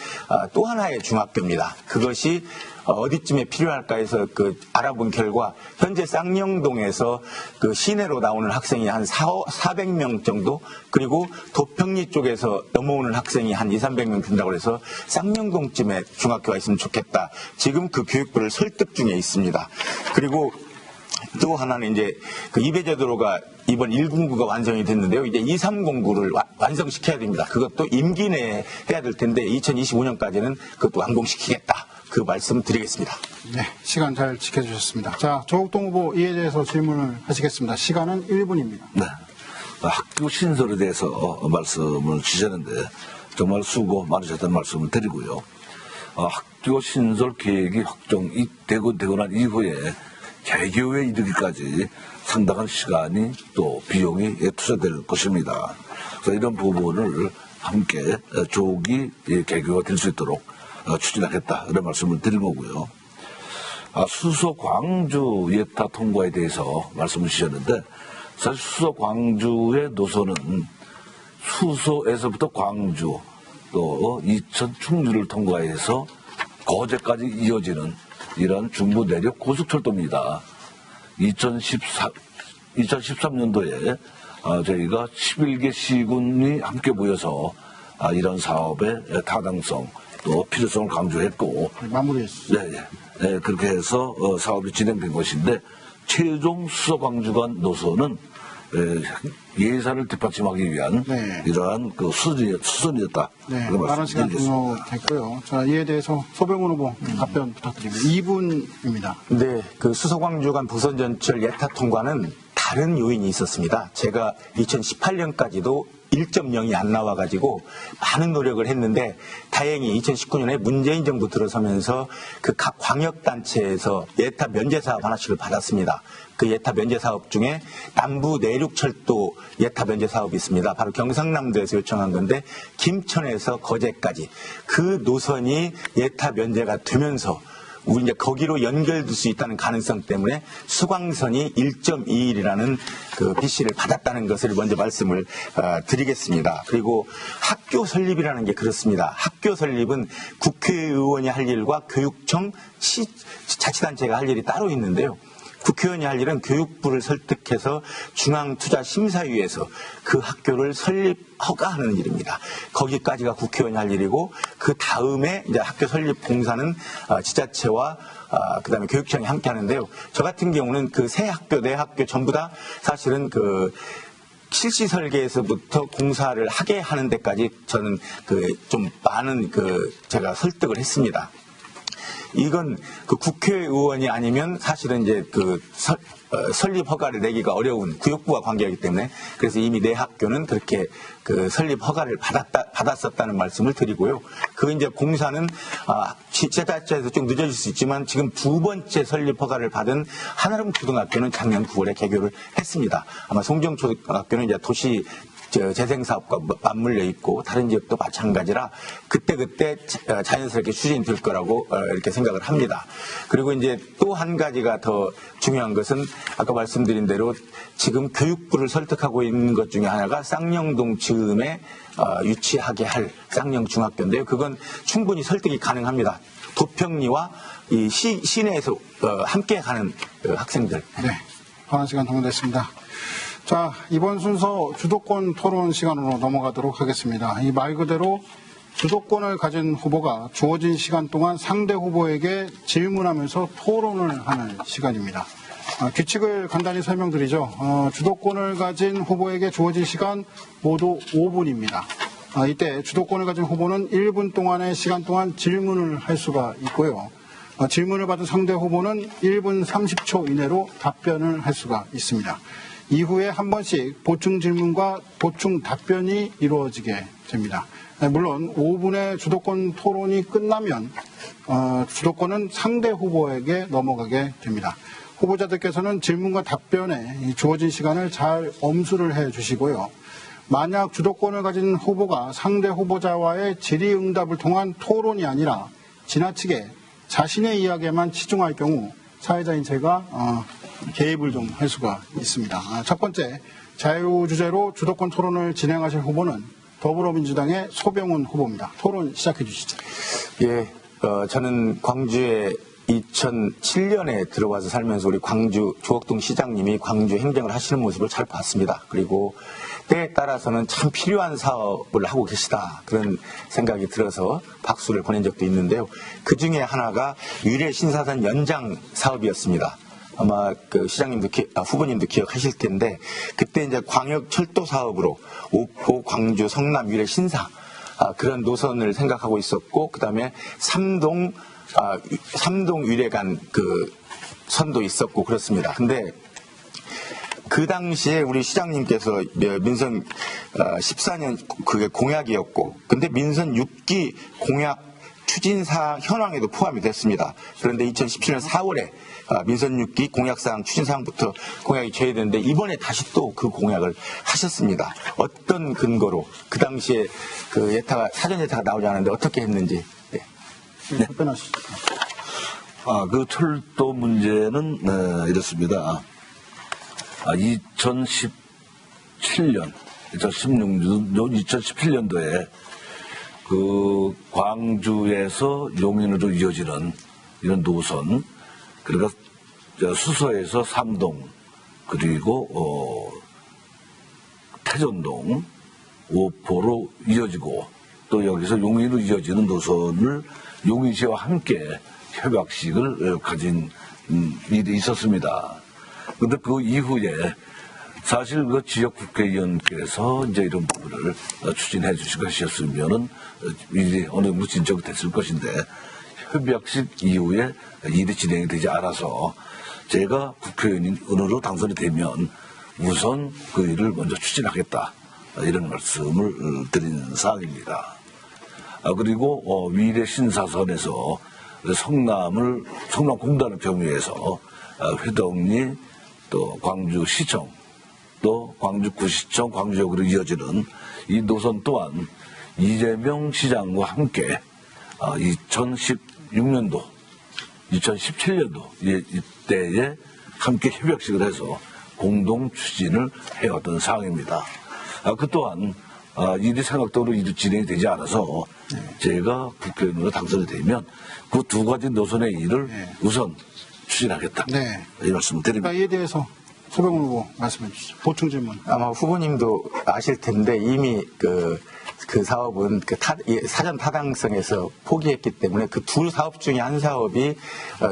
또 하나의 중학교입니다. 그것이 어디쯤에 필요할까 해서 그 알아본 결과 현재 쌍용동에서 그 시내로 나오는 학생이 한 400명 정도 그리고 도평리 쪽에서 넘어오는 학생이 한 200~300명 된다고 해서 쌍용동쯤에 중학교가 있으면 좋겠다. 지금 그 교육부를 설득 중에 있습니다. 그리고 또 하나는 이제 그 이배제도로가 이번 109가 완성이 됐는데요. 이제 2309를 완성시켜야 됩니다. 그것도 임기 내에 해야 될 텐데 2025년까지는 그것도 완공시키겠다. 그 말씀 드리겠습니다. 네, 시간 잘 지켜주셨습니다. 자, 조국동 후보 이에 대해서 질문을 하시겠습니다. 시간은 1분입니다. 네, 학교 신설에 대해서 말씀을 주셨는데 정말 수고 많으셨다는 말씀을 드리고요. 학교 신설 계획이 확정이 되고 난 이후에 개교에 이르기까지 상당한 시간이 또 비용이 투자될 것입니다. 그래서 이런 부분을 함께 조기 개교가 될 수 있도록 추진하겠다 이런 말씀을 드린 거고요. 수서 광주 예타 통과에 대해서 말씀을 주셨는데 사실 수서 광주의 노선은 수서에서부터 광주 또 이천 충주를 통과해서 거제까지 이어지는 이런 중부 내륙 고속철도입니다. 2013년도에 저희가 11개 시군이 함께 모여서 이런 사업의 타당성 또 필요성을 강조했고 마무리했습니다. 네, 그렇게 해서 사업이 진행된 것인데 최종 수서 광주 간 노선은 예산을 뒷받침하기 위한 네. 이러한 그 수순이었다. 네, 그런 많은 시간 말씀드리겠습니다. 종료됐고요. 자, 이에 대해서 소병훈 후보 답변 부탁드립니다. 2분입니다. 네, 그 수서광주 간 부선전철 예타 통과는 다른 요인이 있었습니다. 제가 2018년까지도 1.0이 안 나와가지고 많은 노력을 했는데 다행히 2019년에 문재인 정부 들어서면서 그 각 광역단체에서 예타 면제 사업 하나씩을 받았습니다. 그 예타 면제 사업 중에 남부 내륙철도 예타 면제 사업이 있습니다. 바로 경상남도에서 요청한 건데 김천에서 거제까지 그 노선이 예타 면제가 되면서 우리 이제 거기로 연결될 수 있다는 가능성 때문에 수광선이 1.21이라는 그 BC를 받았다는 것을 먼저 말씀을 드리겠습니다. 그리고 학교 설립이라는 게 그렇습니다. 학교 설립은 국회의원이 할 일과 교육청 자치단체가 할 일이 따로 있는데요. 국회의원이 할 일은 교육부를 설득해서 중앙투자심사위에서 그 학교를 설립 허가하는 일입니다. 거기까지가 국회의원이 할 일이고 그 다음에 이제 학교 설립 공사는 지자체와 그다음에 교육청이 함께 하는데요. 저 같은 경우는 그 세 학교, 네 학교 전부 다 사실은 그 실시 설계에서부터 공사를 하게 하는 데까지 저는 그 좀 많은 그 제가 설득을 했습니다. 이건 그 국회의원이 아니면 사실은 이제 그 설립 허가를 내기가 어려운 구역부와 관계이기 때문에 그래서 이미 내 학교는 그렇게 그 설립 허가를 받았었다는 말씀을 드리고요. 그 이제 공사는 지자체에서 좀 늦어질 수 있지만 지금 두 번째 설립 허가를 받은 한아름 초등학교는 작년 9월에 개교를 했습니다. 아마 송정초등학교는 이제 도시 재생사업과 맞물려 있고 다른 지역도 마찬가지라 그때그때 자연스럽게 추진될 거라고 이렇게 생각을 합니다. 그리고 이제 또 한 가지가 더 중요한 것은 아까 말씀드린 대로 지금 교육부를 설득하고 있는 것 중에 하나가 쌍용동 즈음에 유치하게 할 쌍용 중학교인데요. 그건 충분히 설득이 가능합니다. 도평리와 이 시내에서 함께 가는 학생들. 네, 많은 시간 종료됐습니다. 자, 이번 순서 주도권 토론 시간으로 넘어가도록 하겠습니다. 이 말 그대로 주도권을 가진 후보가 주어진 시간 동안 상대 후보에게 질문하면서 토론을 하는 시간입니다. 규칙을 간단히 설명드리죠. 주도권을 가진 후보에게 주어진 시간 모두 5분입니다. 이때 주도권을 가진 후보는 1분 동안의 시간 동안 질문을 할 수가 있고요. 질문을 받은 상대 후보는 1분 30초 이내로 답변을 할 수가 있습니다. 이후에 한 번씩 보충 질문과 보충 답변이 이루어지게 됩니다. 물론 5분의 주도권 토론이 끝나면 주도권은 상대 후보에게 넘어가게 됩니다. 후보자들께서는 질문과 답변에 주어진 시간을 잘 엄수를 해 주시고요. 만약 주도권을 가진 후보가 상대 후보자와의 질의응답을 통한 토론이 아니라 지나치게 자신의 이야기에만 치중할 경우 사회자인 제가 개입을 좀 할 수가 있습니다. 첫 번째, 자유주제로 주도권 토론을 진행하실 후보는 더불어민주당의 소병훈 후보입니다. 토론 시작해 주시죠. 예, 저는 광주에 2007년에 들어와서 살면서 우리 광주 조옥동 시장님이 광주 행정을 하시는 모습을 잘 봤습니다. 그리고 때에 따라서는 참 필요한 사업을 하고 계시다 그런 생각이 들어서 박수를 보낸 적도 있는데요. 그 중에 하나가 유례 신사선 연장 사업이었습니다. 아마 그 시장님도 후보님도 기억하실 텐데 그때 이제 광역 철도 사업으로 오포, 광주, 성남, 유례, 신사 그런 노선을 생각하고 있었고 그다음에 삼동 유례간 그 선도 있었고 그렇습니다. 근데 그 당시에 우리 시장님께서 민선 14년 그게 공약이었고 근데 민선 6기 공약 추진사항 현황에도 포함이 됐습니다. 그런데 2017년 4월에 민선 6기 공약사항 추진사항부터 공약이 제외됐는데 이번에 다시 또 그 공약을 하셨습니다. 어떤 근거로 그 당시에 그 예타가 사전 예타가 나오지 않았는데 어떻게 했는지. 네. 답변하시죠. 그 철도 문제는 이렇습니다. 2017년, 2017년도에 그 광주에서 용인으로 이어지는 이런 노선, 그러니까 수서에서 삼동 그리고 태전동, 오포로 이어지고 또 여기서 용인으로 이어지는 노선을 용인시와 함께 협약식을 가진 일이 있었습니다. 그런데 그 이후에 사실 그 지역 국회의원께서 이제 이런 부분을 추진해 주실 것이었으면은 일이 어느 정도 진척이 됐을 것인데 협약식 이후에 일이 진행이 되지 않아서 제가 국회의원으로 당선이 되면 우선 그 일을 먼저 추진하겠다. 이런 말씀을 드리는 사항입니다. 그리고 위례 신사선에서 성남공단을 경유해서 회덕리 또 광주시청 또 광주구시청 광주역으로 이어지는 이 노선 또한 이재명 시장과 함께 2016년도 2017년도 이때에 함께 협약식을 해서 공동 추진을 해왔던 사항입니다. 그 또한 일이 생각대로 일이 진행이 되지 않아서 제가 국회의원으로 당선이 되면 그 두 가지 노선의 일을 우선 추진하겠다. 네. 이 말씀을 드립니다. 이에 대해서 소병훈 후보 말씀해 주시죠. 보충 질문. 아마 후보님도 아실 텐데 이미 그 사업은 사전 타당성에서 포기했기 때문에 그 두 사업 중에 한 사업이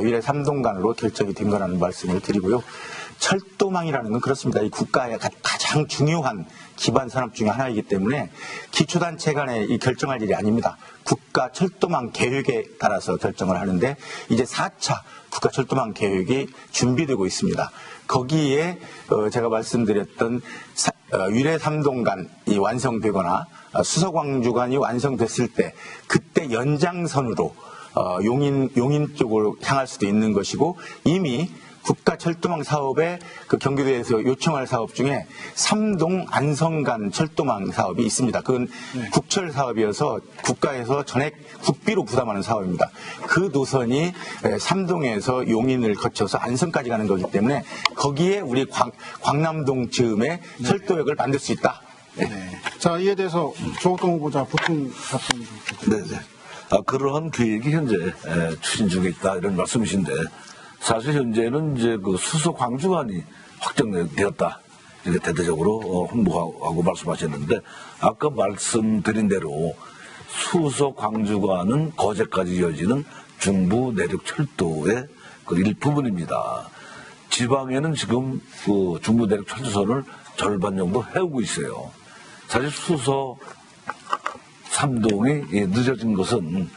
위례 3동간으로 결정이 된 거라는 말씀을 드리고요. 철도망이라는 건 그렇습니다. 이 국가의 가장 중요한 기반 산업 중에 하나이기 때문에 기초단체 간에 이 결정할 일이 아닙니다. 국가 철도망 계획에 따라서 결정을 하는데 이제 4차 국가 철도망 계획이 준비되고 있습니다. 거기에 제가 말씀드렸던 위례 3동간 이 완성되거나 수서광주간이 완성됐을 때 그때 연장선으로 용인 쪽으로 향할 수도 있는 것이고 이미 국가 철도망 사업에 그 경기도에서 요청할 사업 중에 삼동 안성간 철도망 사업이 있습니다. 그건 국철 사업이어서 국가에서 전액 국비로 부담하는 사업입니다. 그 노선이 삼동에서 용인을 거쳐서 안성까지 가는 거기 때문에 거기에 우리 광남동 즈음에 철도역을 만들 수 있다. 네. 자, 이에 대해서 조옥동 후보자 보충 답변 좀 부탁드립니다. 네네. 그러한 계획이 현재 추진 중에 있다 이런 말씀이신데 사실 현재는 이제 그 수서 광주간이 확정되었다 이렇게 대대적으로 홍보하고 말씀하셨는데 아까 말씀드린 대로 수서 광주간은 거제까지 이어지는 중부 내륙 철도의 그 일부분입니다. 지방에는 지금 그 중부 내륙 철도선을 절반 정도 해오고 있어요. 사실 수서 3동이 늦어진 것은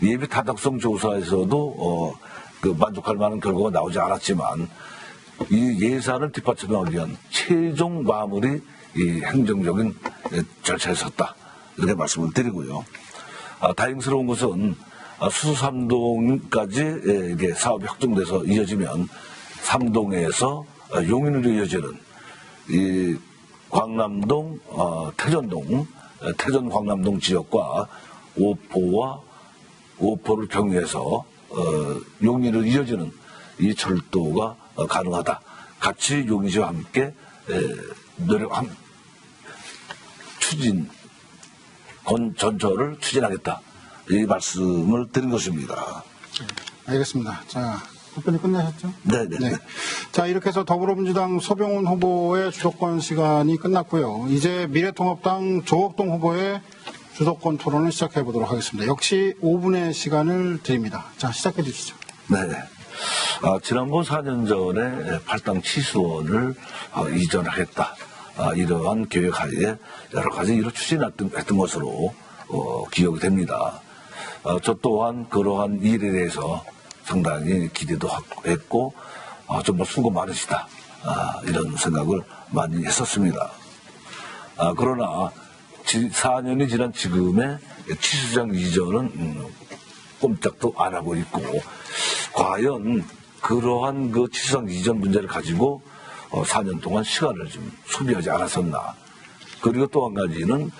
예비 타당성 조사에서도 그 만족할 만한 결과가 나오지 않았지만 이 예산을 뒷받침하기 위한 최종 마무리 이 행정적인 절차에 섰다 이렇게 말씀을 드리고요. 다행스러운 것은 수서 3동까지 이게 사업이 확정돼서 이어지면 3동에서 용인으로 이어지는 이 광남동, 태전 광남동 지역과 오포를 경유해서 용인으로 이어지는 이 철도가 가능하다. 같이 용인시와 함께 전철을 추진하겠다. 이 말씀을 드린 것입니다. 알겠습니다. 자, 답변이 끝나셨죠? 네네. 네. 자, 이렇게 해서 더불어민주당 소병훈 후보의 주도권 시간이 끝났고요. 이제 미래통합당 조옥동 후보의 주도권 토론을 시작해 보도록 하겠습니다. 역시 5분의 시간을 드립니다. 자, 시작해 주시죠. 네네. 지난번 4년 전에 팔당 치수원을 이전하겠다. 이러한 계획하에 여러 가지 일을 추진했던 것으로 기억이 됩니다. 저 또한 그러한 일에 대해서 상당히 기대도 했고 정말 수고 많으시다. 이런 생각을 많이 했었습니다. 그러나 4년이 지난 지금의 치수장 이전은 꼼짝도 안 하고 있고 과연 그러한 그 치수장 이전 문제를 가지고 4년 동안 시간을 좀 소비하지 않았었나. 그리고 또 한 가지는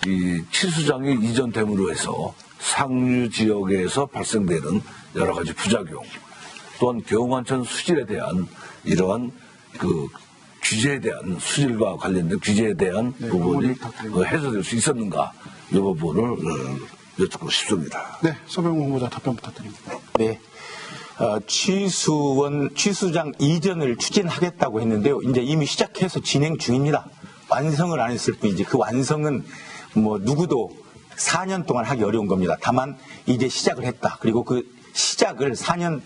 이 치수장이 이전됨으로 해서 상류 지역에서 발생되는 여러 가지 부작용 또한 경환천 수질에 대한 이러한 그 규제에 대한 수질과 관련된 규제에 대한 부분이 해소될 수 있었는가 이 부분을 여쭙고 싶습니다. 네, 소병훈 후보자 답변 부탁드립니다. 네. 취수장 이전을 추진하겠다고 했는데요. 이제 이미 시작해서 진행 중입니다. 완성을 안 했을 뿐이지 그 완성은 뭐 누구도 4년 동안 하기 어려운 겁니다. 다만 이제 시작을 했다. 그리고 그 시작을 지난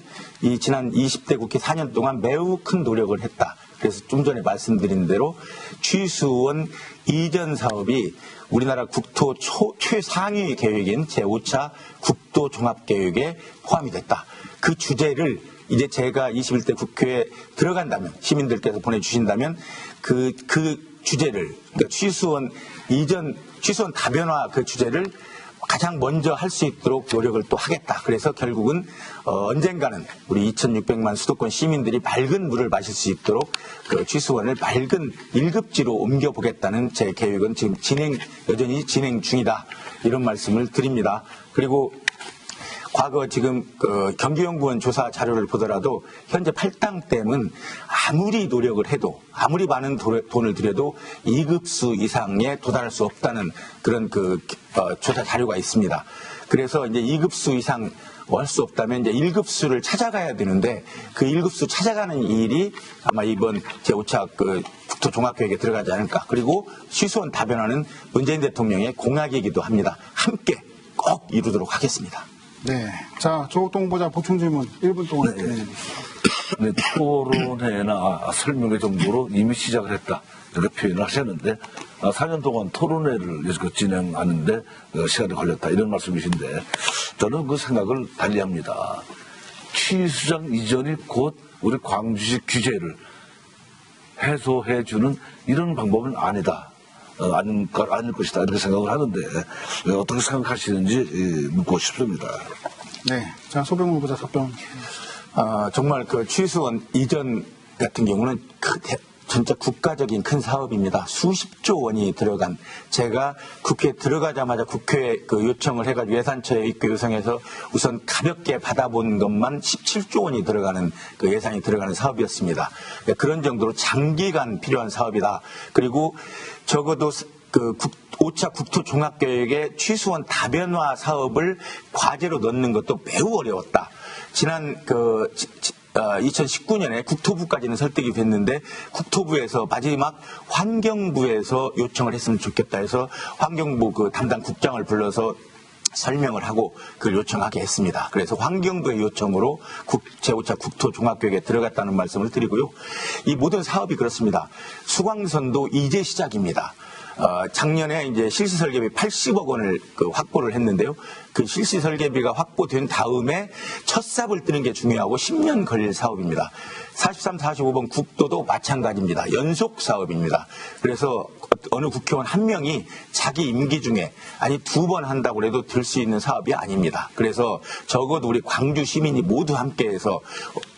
20대 국회 4년 동안 매우 큰 노력을 했다. 그래서 좀 전에 말씀드린 대로 취수원 이전 사업이 우리나라 국토 최상위 계획인 제5차 국도 종합계획에 포함이 됐다. 그 주제를 이제 제가 21대 국회에 들어간다면, 시민들께서 보내주신다면 그 주제를, 그러니까 취수원 다변화 그 주제를 가장 먼저 할 수 있도록 노력을 또 하겠다. 그래서 결국은 언젠가는 우리 2,600만 수도권 시민들이 맑은 물을 마실 수 있도록 그 취수원을 맑은 1급지로 옮겨보겠다는 제 계획은 지금 여전히 진행 중이다. 이런 말씀을 드립니다. 그리고 과거 지금 경기연구원 조사 자료를 보더라도 현재 팔당댐은 아무리 노력을 해도, 아무리 많은 돈을 들여도 2급수 이상에 도달할 수 없다는 그런 조사 자료가 있습니다. 그래서 이제 2급수 이상 할 수 없다면 이제 1급수를 찾아가야 되는데, 그 1급수 찾아가는 일이 아마 이번 제5차 국토 종합계획에 들어가지 않을까. 그리고 취수원 다변화는 문재인 대통령의 공약이기도 합니다. 함께 꼭 이루도록 하겠습니다. 네. 자, 조국동 후보자 보충 질문 1분 동안. 네, 토론회나 설명회 정도로 이미 시작을 했다. 이렇게 표현을 하셨는데, 4년 동안 토론회를 계속 진행하는데 시간이 걸렸다. 이런 말씀이신데, 저는 그 생각을 달리 합니다. 취수장 이전이 곧 우리 광주시 규제를 해소해주는 이런 방법은 아니다. 아닐 것이다. 이렇게 생각을 하는데, 어떻게 생각하시는지 묻고 싶습니다. 네. 자, 소병 후보자 답변. 정말 그 취수원 이전 같은 경우는 진짜 국가적인 큰 사업입니다. 수십조 원이 들어간, 제가 국회에 들어가자마자 국회에 요청을 해가지고 예산처에 입구 요청해서 우선 가볍게 받아본 것만 17조 원이 들어가는 예산이 들어가는 사업이었습니다. 그런 정도로 장기간 필요한 사업이다. 그리고 적어도 5차 국토 종합계획에 취수원 다변화 사업을 과제로 넣는 것도 매우 어려웠다. 지난 2019년에 국토부까지는 설득이 됐는데, 국토부에서 마지막 환경부에서 요청을 했으면 좋겠다 해서 환경부 담당 국장을 불러서 설명을 하고 그걸 요청하게 했습니다. 그래서 환경부의 요청으로 제5차 국토 종합계획에 들어갔다는 말씀을 드리고요. 이 모든 사업이 그렇습니다. 수광선도 이제 시작입니다. 작년에 이제 실시 설계비 80억 원을 확보를 했는데요. 그 실시 설계비가 확보된 다음에 첫 삽을 뜨는 게 중요하고 10년 걸릴 사업입니다. 43, 45번 국도도 마찬가지입니다. 연속 사업입니다. 그래서 어느 국회의원 한 명이 자기 임기 중에 아니 2번 한다고 해도 들 수 있는 사업이 아닙니다. 그래서 적어도 우리 광주 시민이 모두 함께해서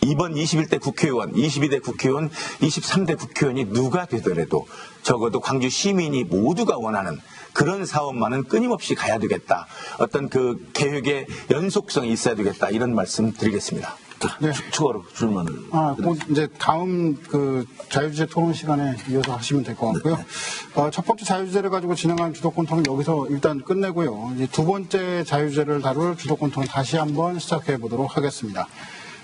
이번 21대 국회의원, 22대 국회의원, 23대 국회의원이 누가 되더라도 적어도 광주 시민이 모두가 원하는 그런 사업만은 끊임없이 가야 되겠다. 어떤 그 계획의 연속성이 있어야 되겠다. 이런 말씀 드리겠습니다. 네. 추가로 질문을. 곧 이제 다음 자유주제 토론 시간에 이어서 하시면 될 것 같고요. 첫 번째 자유주제를 가지고 진행한 주도권 토론 여기서 일단 끝내고요. 이제 두 번째 자유주제를 다룰 주도권 토론 다시 한번 시작해 보도록 하겠습니다.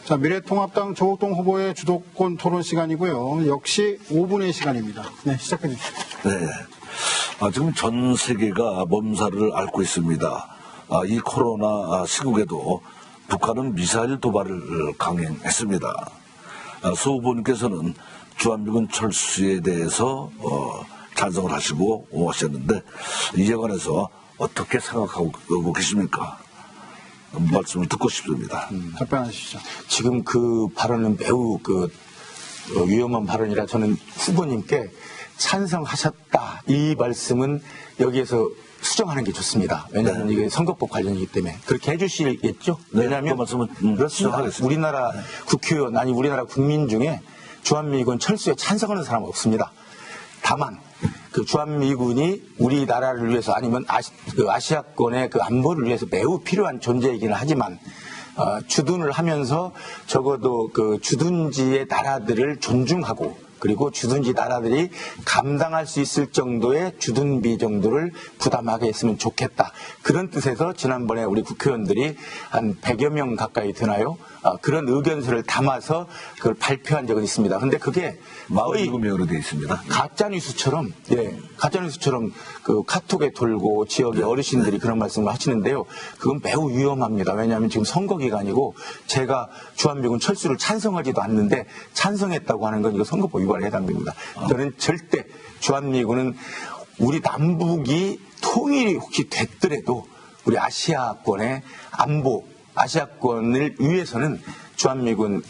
자, 미래통합당 조국동 후보의 주도권 토론 시간이고요. 역시 5분의 시간입니다. 네, 시작해 주십시오. 네. 지금 전 세계가 몸살을 앓고 있습니다. 이 코로나 시국에도 북한은 미사일 도발을 강행했습니다. 수 후보님께서는 주한미군 철수에 대해서 찬성을 하시고 하셨는데, 이에 관해서 어떻게 생각하고 계십니까? 말씀을 듣고 싶습니다. 답변하시죠. 지금 그 발언은 매우 위험한 발언이라 저는 후보님께 찬성하셨다. 이 말씀은 여기에서 수정하는 게 좋습니다. 왜냐하면 이게 선거법 관련이기 때문에 그렇게 해주시겠죠? 왜냐하면 그 말씀은 그렇습니다. 우리나라 국회의원 아니 우리나라 국민 중에 주한미군 철수에 찬성하는 사람은 없습니다. 다만 그 주한미군이 우리나라를 위해서 아니면 아시아권의 그 안보를 위해서 매우 필요한 존재이기는 하지만 주둔을 하면서 적어도 그 주둔지의 나라들을 존중하고 그리고 주둔지 나라들이 감당할 수 있을 정도의 주둔비 정도를 부담하게 했으면 좋겠다. 그런 뜻에서 지난번에 우리 국회의원들이 한 100여 명 가까이 되나요? 그런 의견서를 담아서 그걸 발표한 적은 있습니다. 근데 그게 거의 47명으로 되어 있습니다. 가짜뉴스처럼, 가짜뉴스처럼 그 카톡에 돌고 지역의 어르신들이 그런 말씀을 하시는데요. 그건 매우 위험합니다. 왜냐하면 지금 선거 기간이고 제가 주한미군 철수를 찬성하지도 않는데 찬성했다고 하는 건 이거 선거법 위반에 해당됩니다. 저는 절대 주한미군은 우리 남북이 통일이 혹시 됐더라도 우리 아시아권의 안보, 아시아권을 위해서는 주한미군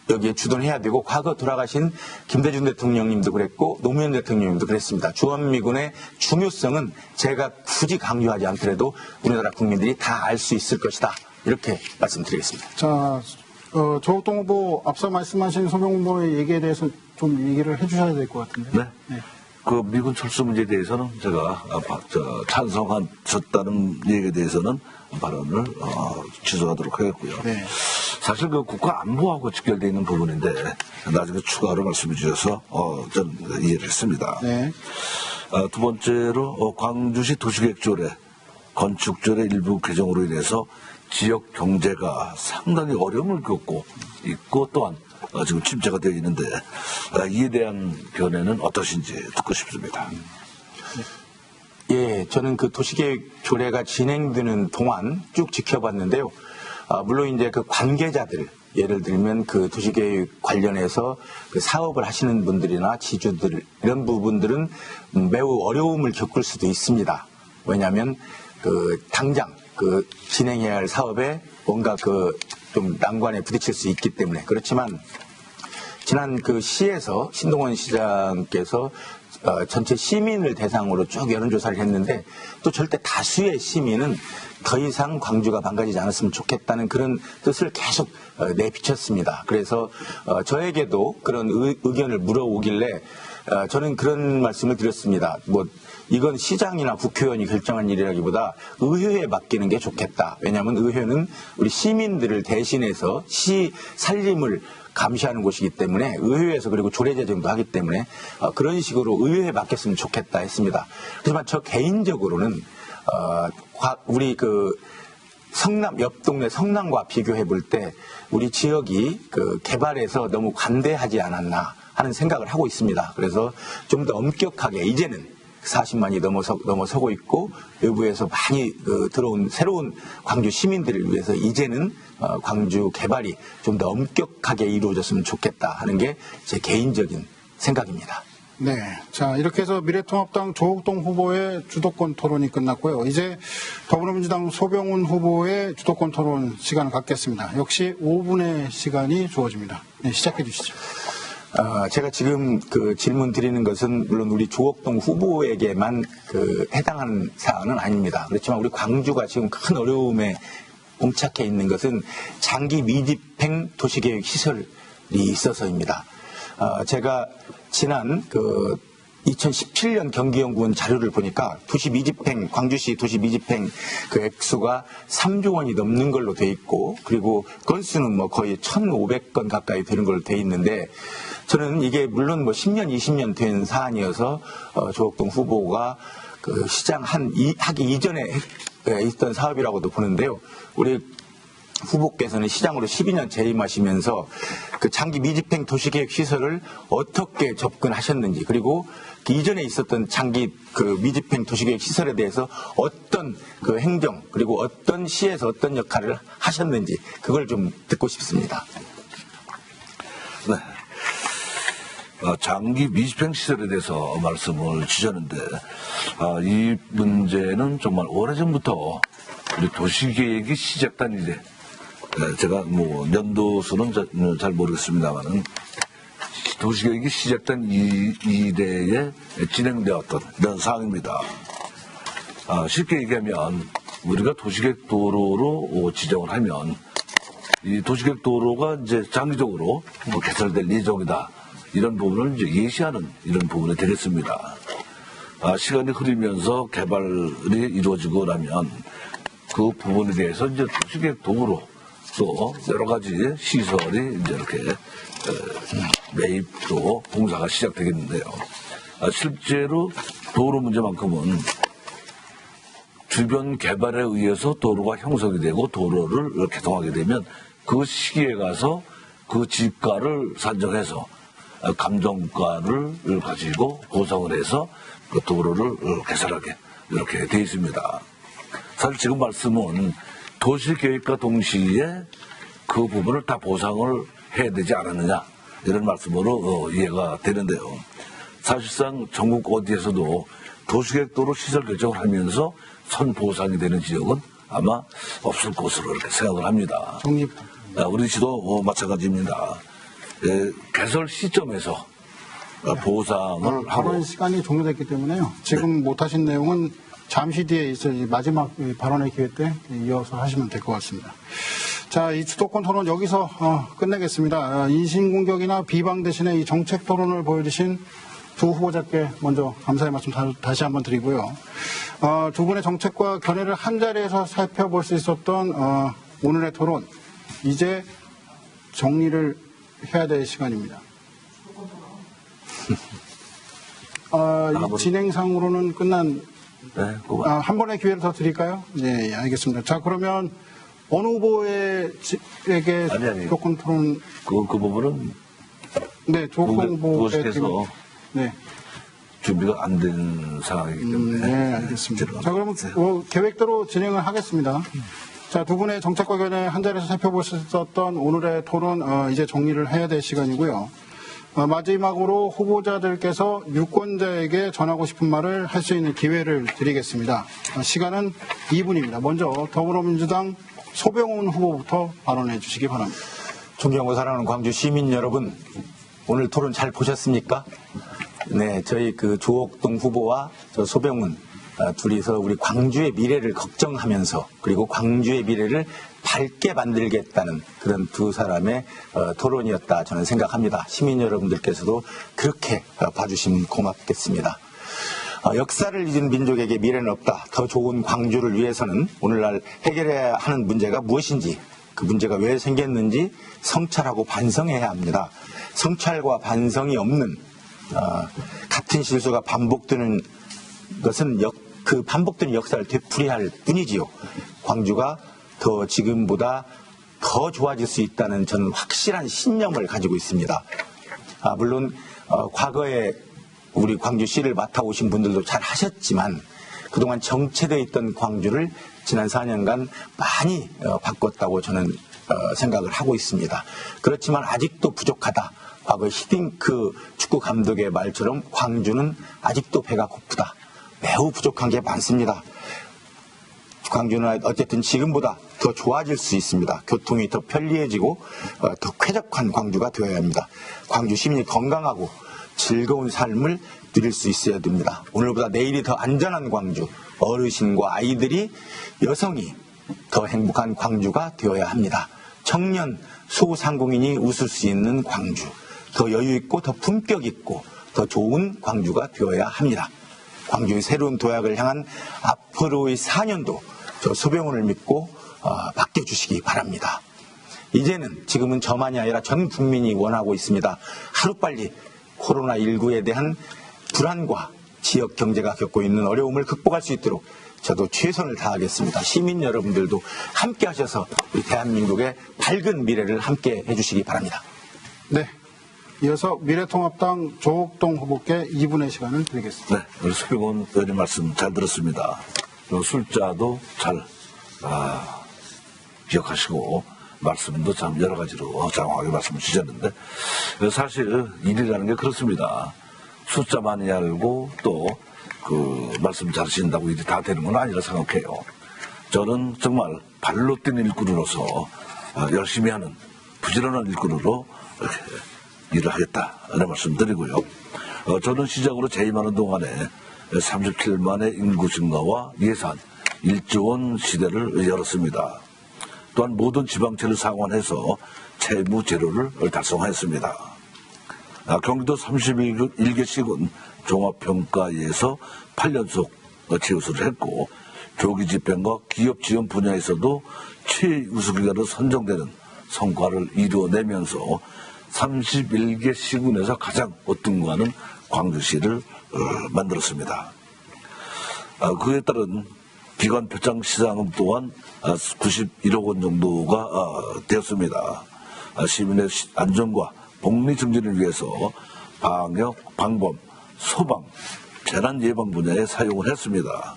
여기에 주둔해야 되고 과거 돌아가신 김대중 대통령님도 그랬고 노무현 대통령님도 그랬습니다. 주한미군의 중요성은 제가 굳이 강조하지 않더라도 우리나라 국민들이 다 알 수 있을 것이다. 이렇게 말씀드리겠습니다. 자, 조국동 후보 앞서 말씀하신 소병 후보의 얘기에 대해서 좀 얘기를 해주셔야 될 것 같은데. 네. 그 미군 철수 문제에 대해서는 제가 찬성하셨다는 얘기에 대해서는 발언을 취소하도록 하겠고요. 네. 사실 그 국가 안보하고 직결되어 있는 부분인데 나중에 추가로 말씀해 주셔서 전 이해를 했습니다. 네. 두 번째로 광주시 도시계획조례 건축조례 일부 개정으로 인해서 지역 경제가 상당히 어려움을 겪고 있고 또한 지금 침체가 되어 있는데 이에 대한 견해는 어떠신지 듣고 싶습니다. 예, 저는 그 도시계획 조례가 진행되는 동안 쭉 지켜봤는데요. 물론 이제 그 관계자들, 예를 들면 그 도시계획 관련해서 그 사업을 하시는 분들이나 지주들, 이런 부분들은 매우 어려움을 겪을 수도 있습니다. 왜냐하면 그 당장 그 진행해야 할 사업에 뭔가 그 좀 난관에 부딪힐 수 있기 때문에. 그렇지만 지난 그 시에서 신동원 시장께서 전체 시민을 대상으로 쭉 여론조사를 했는데 또 절대 다수의 시민은 더 이상 광주가 망가지지 않았으면 좋겠다는 그런 뜻을 계속 내비쳤습니다. 그래서 저에게도 그런 의견을 물어오길래 저는 그런 말씀을 드렸습니다. 이건 시장이나 국회의원이 결정한 일이라기보다 의회에 맡기는 게 좋겠다. 왜냐하면 의회는 우리 시민들을 대신해서 시 살림을 감시하는 곳이기 때문에 의회에서 그리고 조례 제정도 하기 때문에 그런 식으로 의회에 맡겼으면 좋겠다 했습니다. 하지만 저 개인적으로는 우리 그 성남 옆 동네 성남과 비교해 볼 때 우리 지역이 그 개발에서 너무 관대하지 않았나 하는 생각을 하고 있습니다. 그래서 좀 더 엄격하게 이제는 40만이 넘어서고 있고 외부에서 많이 들어온 새로운 광주 시민들을 위해서 이제는 광주 개발이 좀 더 엄격하게 이루어졌으면 좋겠다 하는 게 제 개인적인 생각입니다. 네. 자, 이렇게 해서 미래통합당 조국동 후보의 주도권 토론이 끝났고요. 이제 더불어민주당 소병훈 후보의 주도권 토론 시간을 갖겠습니다. 역시 5분의 시간이 주어집니다. 네, 시작해 주시죠. 제가 지금 그 질문 드리는 것은 물론 우리 조국동 후보에게만 해당하는 사안은 아닙니다. 그렇지만 우리 광주가 지금 큰 어려움에 봉착해 있는 것은 장기 미집행 도시계획 시설이 있어서입니다. 제가 지난 2017년 경기연구원 자료를 보니까 도시 미집행, 광주시 도시 미집행 그 액수가 3조 원이 넘는 걸로 돼 있고, 그리고 건수는 뭐 거의 1,500건 가까이 되는 걸로 돼 있는데, 저는 이게 물론 10년, 20년 된 사안이어서 조국동 후보가 그 시장 하기 이전에 있던 사업이라고도 보는데요. 우리 후보께서는 시장으로 12년 재임하시면서 그 장기 미집행 도시계획 시설을 어떻게 접근하셨는지, 그리고 그 이전에 있었던 장기 그 미집행 도시계획 시설에 대해서 어떤 그 행정, 그리고 어떤 시에서 어떤 역할을 하셨는지 그걸 좀 듣고 싶습니다. 네. 장기 미집행 시설에 대해서 말씀을 주셨는데 이 문제는 정말 오래전부터 우리 도시계획이 시작된 이래, 제가 연도수는 잘 모르겠습니다만은 도시계획이 시작된 이래에 진행되었던 이런 사항입니다. 쉽게 얘기하면 우리가 도시계획 도로로 지정을 하면 이 도시계획 도로가 이제 장기적으로 개설될 예정이다. 이런 부분을 이제 예시하는 이런 부분이 되겠습니다. 시간이 흐르면서 개발이 이루어지고 나면 그 부분에 대해서 이제 도시계획 도구로 또 여러 가지 시설이 이제 이렇게 매입도 공사가 시작되겠는데요. 실제로 도로 문제만큼은 주변 개발에 의해서 도로가 형성이 되고 도로를 개통하게 되면 그 시기에 가서 그 지가를 산정해서 감정가를 가지고 보상을 해서 그 도로를 개설하게 이렇게 되어 있습니다. 사실 지금 말씀은 도시계획과 동시에 그 부분을 다 보상을 해야 되지 않았느냐 이런 말씀으로 이해가 되는데요. 사실상 전국 어디에서도 도시계획도로 시설 결정을 하면서 선보상이 되는 지역은 아마 없을 것으로 이렇게 생각을 합니다. 독립. 우리 시도 마찬가지입니다. 개설 시점에서 보상을 하고 발언 시간이 종료됐기 때문에요. 지금 못하신 내용은 잠시 뒤에 있을 마지막 발언의 기회 때 이어서 하시면 될 것 같습니다. 자, 이 수도권 토론 여기서 끝내겠습니다. 인신공격이나 비방 대신에 이 정책 토론을 보여주신 두 후보자께 먼저 감사의 말씀 다시 한번 드리고요. 두 분의 정책과 견해를 한자리에서 살펴볼 수 있었던 오늘의 토론, 이제 정리를 해야 될 시간입니다. 이 진행상으로는 끝난, 한 번의 기회를 더 드릴까요? 네, 알겠습니다. 자, 그러면 어느 후보에게 조건 토론. 그 부분은 네, 조건 후보에 네. 준비가 안 된 상황이기 때문에. 네, 알겠습니다. 자, 그러면 계획대로 진행을 하겠습니다. 자, 두 분의 정책과 견해 한 자리에서 살펴볼 수 있었던 오늘의 토론, 이제 정리를 해야 될 시간이고요. 마지막으로 후보자들께서 유권자에게 전하고 싶은 말을 할 수 있는 기회를 드리겠습니다. 시간은 2분입니다. 먼저 더불어민주당 소병훈 후보부터 발언해 주시기 바랍니다. 존경하고 사랑하는 광주 시민 여러분, 오늘 토론 잘 보셨습니까? 네, 저희 그 조옥동 후보와 저 소병훈 둘이서 우리 광주의 미래를 걱정하면서 그리고 광주의 미래를 밝게 만들겠다는 그런 두 사람의 토론이었다 저는 생각합니다. 시민 여러분들께서도 그렇게 봐주시면 고맙겠습니다. 역사를 잊은 민족에게 미래는 없다. 더 좋은 광주를 위해서는 오늘날 해결해야 하는 문제가 무엇인지, 그 문제가 왜 생겼는지 성찰하고 반성해야 합니다. 성찰과 반성이 없는 같은 실수가 반복되는 것은 그 반복되는 역사를 되풀이할 뿐이지요. 광주가 더 지금보다 더 좋아질 수 있다는 저는 확실한 신념을 가지고 있습니다. 물론 과거에 우리 광주시를 맡아오신 분들도 잘 하셨지만 그동안 정체되어 있던 광주를 지난 4년간 많이 바꿨다고 저는 생각을 하고 있습니다. 그렇지만 아직도 부족하다. 과거 히딩크 축구 감독의 말처럼 광주는 아직도 배가 고프다. 매우 부족한 게 많습니다. 광주는 어쨌든 지금보다 더 좋아질 수 있습니다. 교통이 더 편리해지고 더 쾌적한 광주가 되어야 합니다. 광주 시민이 건강하고 즐거운 삶을 누릴 수 있어야 됩니다. 오늘보다 내일이 더 안전한 광주, 어르신과 아이들이, 여성이 더 행복한 광주가 되어야 합니다. 청년, 소상공인이 웃을 수 있는 광주, 더 여유 있고 더 품격 있고 더 좋은 광주가 되어야 합니다. 광주의 새로운 도약을 향한 앞으로의 4년도 저 소병훈을 믿고 맡겨주시기 바랍니다. 지금은 저만이 아니라 전 국민이 원하고 있습니다. 하루빨리 코로나19에 대한 불안과 지역 경제가 겪고 있는 어려움을 극복할 수 있도록 저도 최선을 다하겠습니다. 시민 여러분들도 함께 하셔서 우리 대한민국의 밝은 미래를 함께 해주시기 바랍니다. 네. 이어서 미래통합당 조옥동 후보께 2분의 시간을 드리겠습니다. 네, 우리 소병훈 의원님 말씀 잘 들었습니다. 숫자도 잘 기억하시고 말씀도 참 여러 가지로 장황하게 말씀을 주셨는데, 사실 일이라는 게 그렇습니다. 숫자 많이 알고 또 그 말씀 잘하신다고 일이 다 되는 건 아니라 생각해요. 저는 정말 발로 뛴 일꾼으로서 열심히 하는 부지런한 일꾼으로 이렇게 일을 하겠다 이런 말씀 드리고요. 저는 시작으로 재임하는 동안에 37만의 인구 증가와 예산 1조 원 시대를 열었습니다. 또한 모든 지방채를 상환해서 채무 제로를 달성하였습니다. 경기도 31개씩은 종합평가에서 8연속 최우수를 했고, 조기 집행과 기업 지원 분야에서도 최우수기관으로 선정되는 성과를 이루어내면서 31개 시군에서 가장 어떤가하는 광주시를 만들었습니다. 그에 따른 기관 표창 시장은 또한 91억 원 정도가 되었습니다. 시민의 안전과 복리 증진을 위해서 방역, 방범, 소방, 재난 예방 분야에 사용을 했습니다.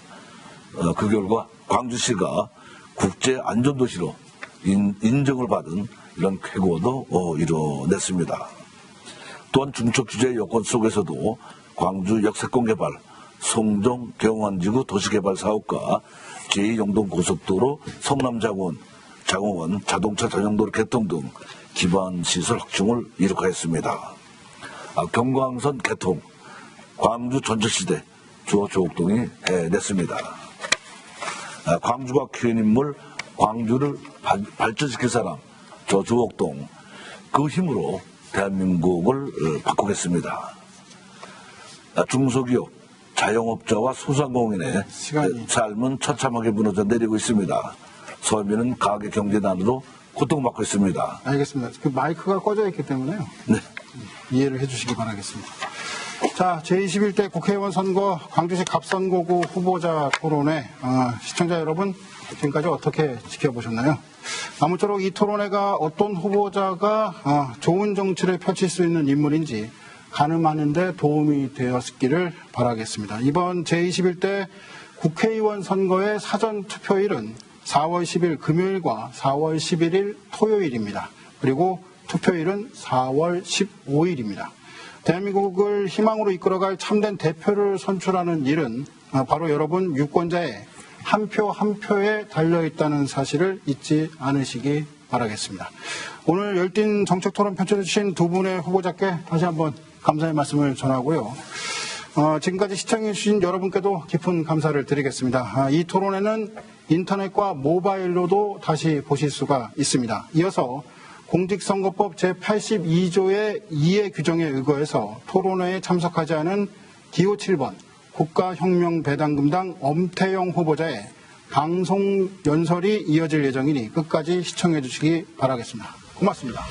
그 결과 광주시가 국제 안전도시로 인정을 받은 이런 쾌거도 이뤄냈습니다. 또한 중첩 규제 여건 속에서도 광주 역세권 개발, 송정 경환지구 도시개발 사업과 제2영동고속도로 성남장원, 장원 자동차 전용도로 개통 등 기반시설 확충을 이룩하였습니다. 경광선 개통, 광주 전철시대 주어 조옥동이 해냈습니다. 광주가 키운 인물, 광주를 발전시킬 사람, 저 조옥동, 그 힘으로 대한민국을 바꾸겠습니다. 중소기업, 자영업자와 소상공인의 삶은 처참하게 무너져 내리고 있습니다. 서민은 가계 경제난으로 고통받고 있습니다. 알겠습니다. 그 마이크가 꺼져 있기 때문에요. 네. 이해를 해주시기 바라겠습니다. 자, 제21대 국회의원 선거 광주시 갑선고구 후보자 토론회 시청자 여러분 지금까지 어떻게 지켜보셨나요? 아무쪼록 이 토론회가 어떤 후보자가 좋은 정치를 펼칠 수 있는 인물인지 가늠하는 데 도움이 되었기를 바라겠습니다. 이번 제21대 국회의원 선거의 사전 투표일은 4월 10일 금요일과 4월 11일 토요일입니다. 그리고 투표일은 4월 15일입니다. 대한민국을 희망으로 이끌어갈 참된 대표를 선출하는 일은 바로 여러분 유권자의 한 표 한 표에 달려있다는 사실을 잊지 않으시기 바라겠습니다. 오늘 열띤 정책토론 펼쳐주신 두 분의 후보자께 다시 한번 감사의 말씀을 전하고요. 지금까지 시청해주신 여러분께도 깊은 감사를 드리겠습니다. 이 토론회는 인터넷과 모바일로도 다시 보실 수가 있습니다. 이어서 공직선거법 제82조의 2의 규정에 의거해서 토론회에 참석하지 않은 기호 7번 국가혁명배당금당 엄태영 후보자의 방송 연설이 이어질 예정이니 끝까지 시청해 주시기 바라겠습니다. 고맙습니다.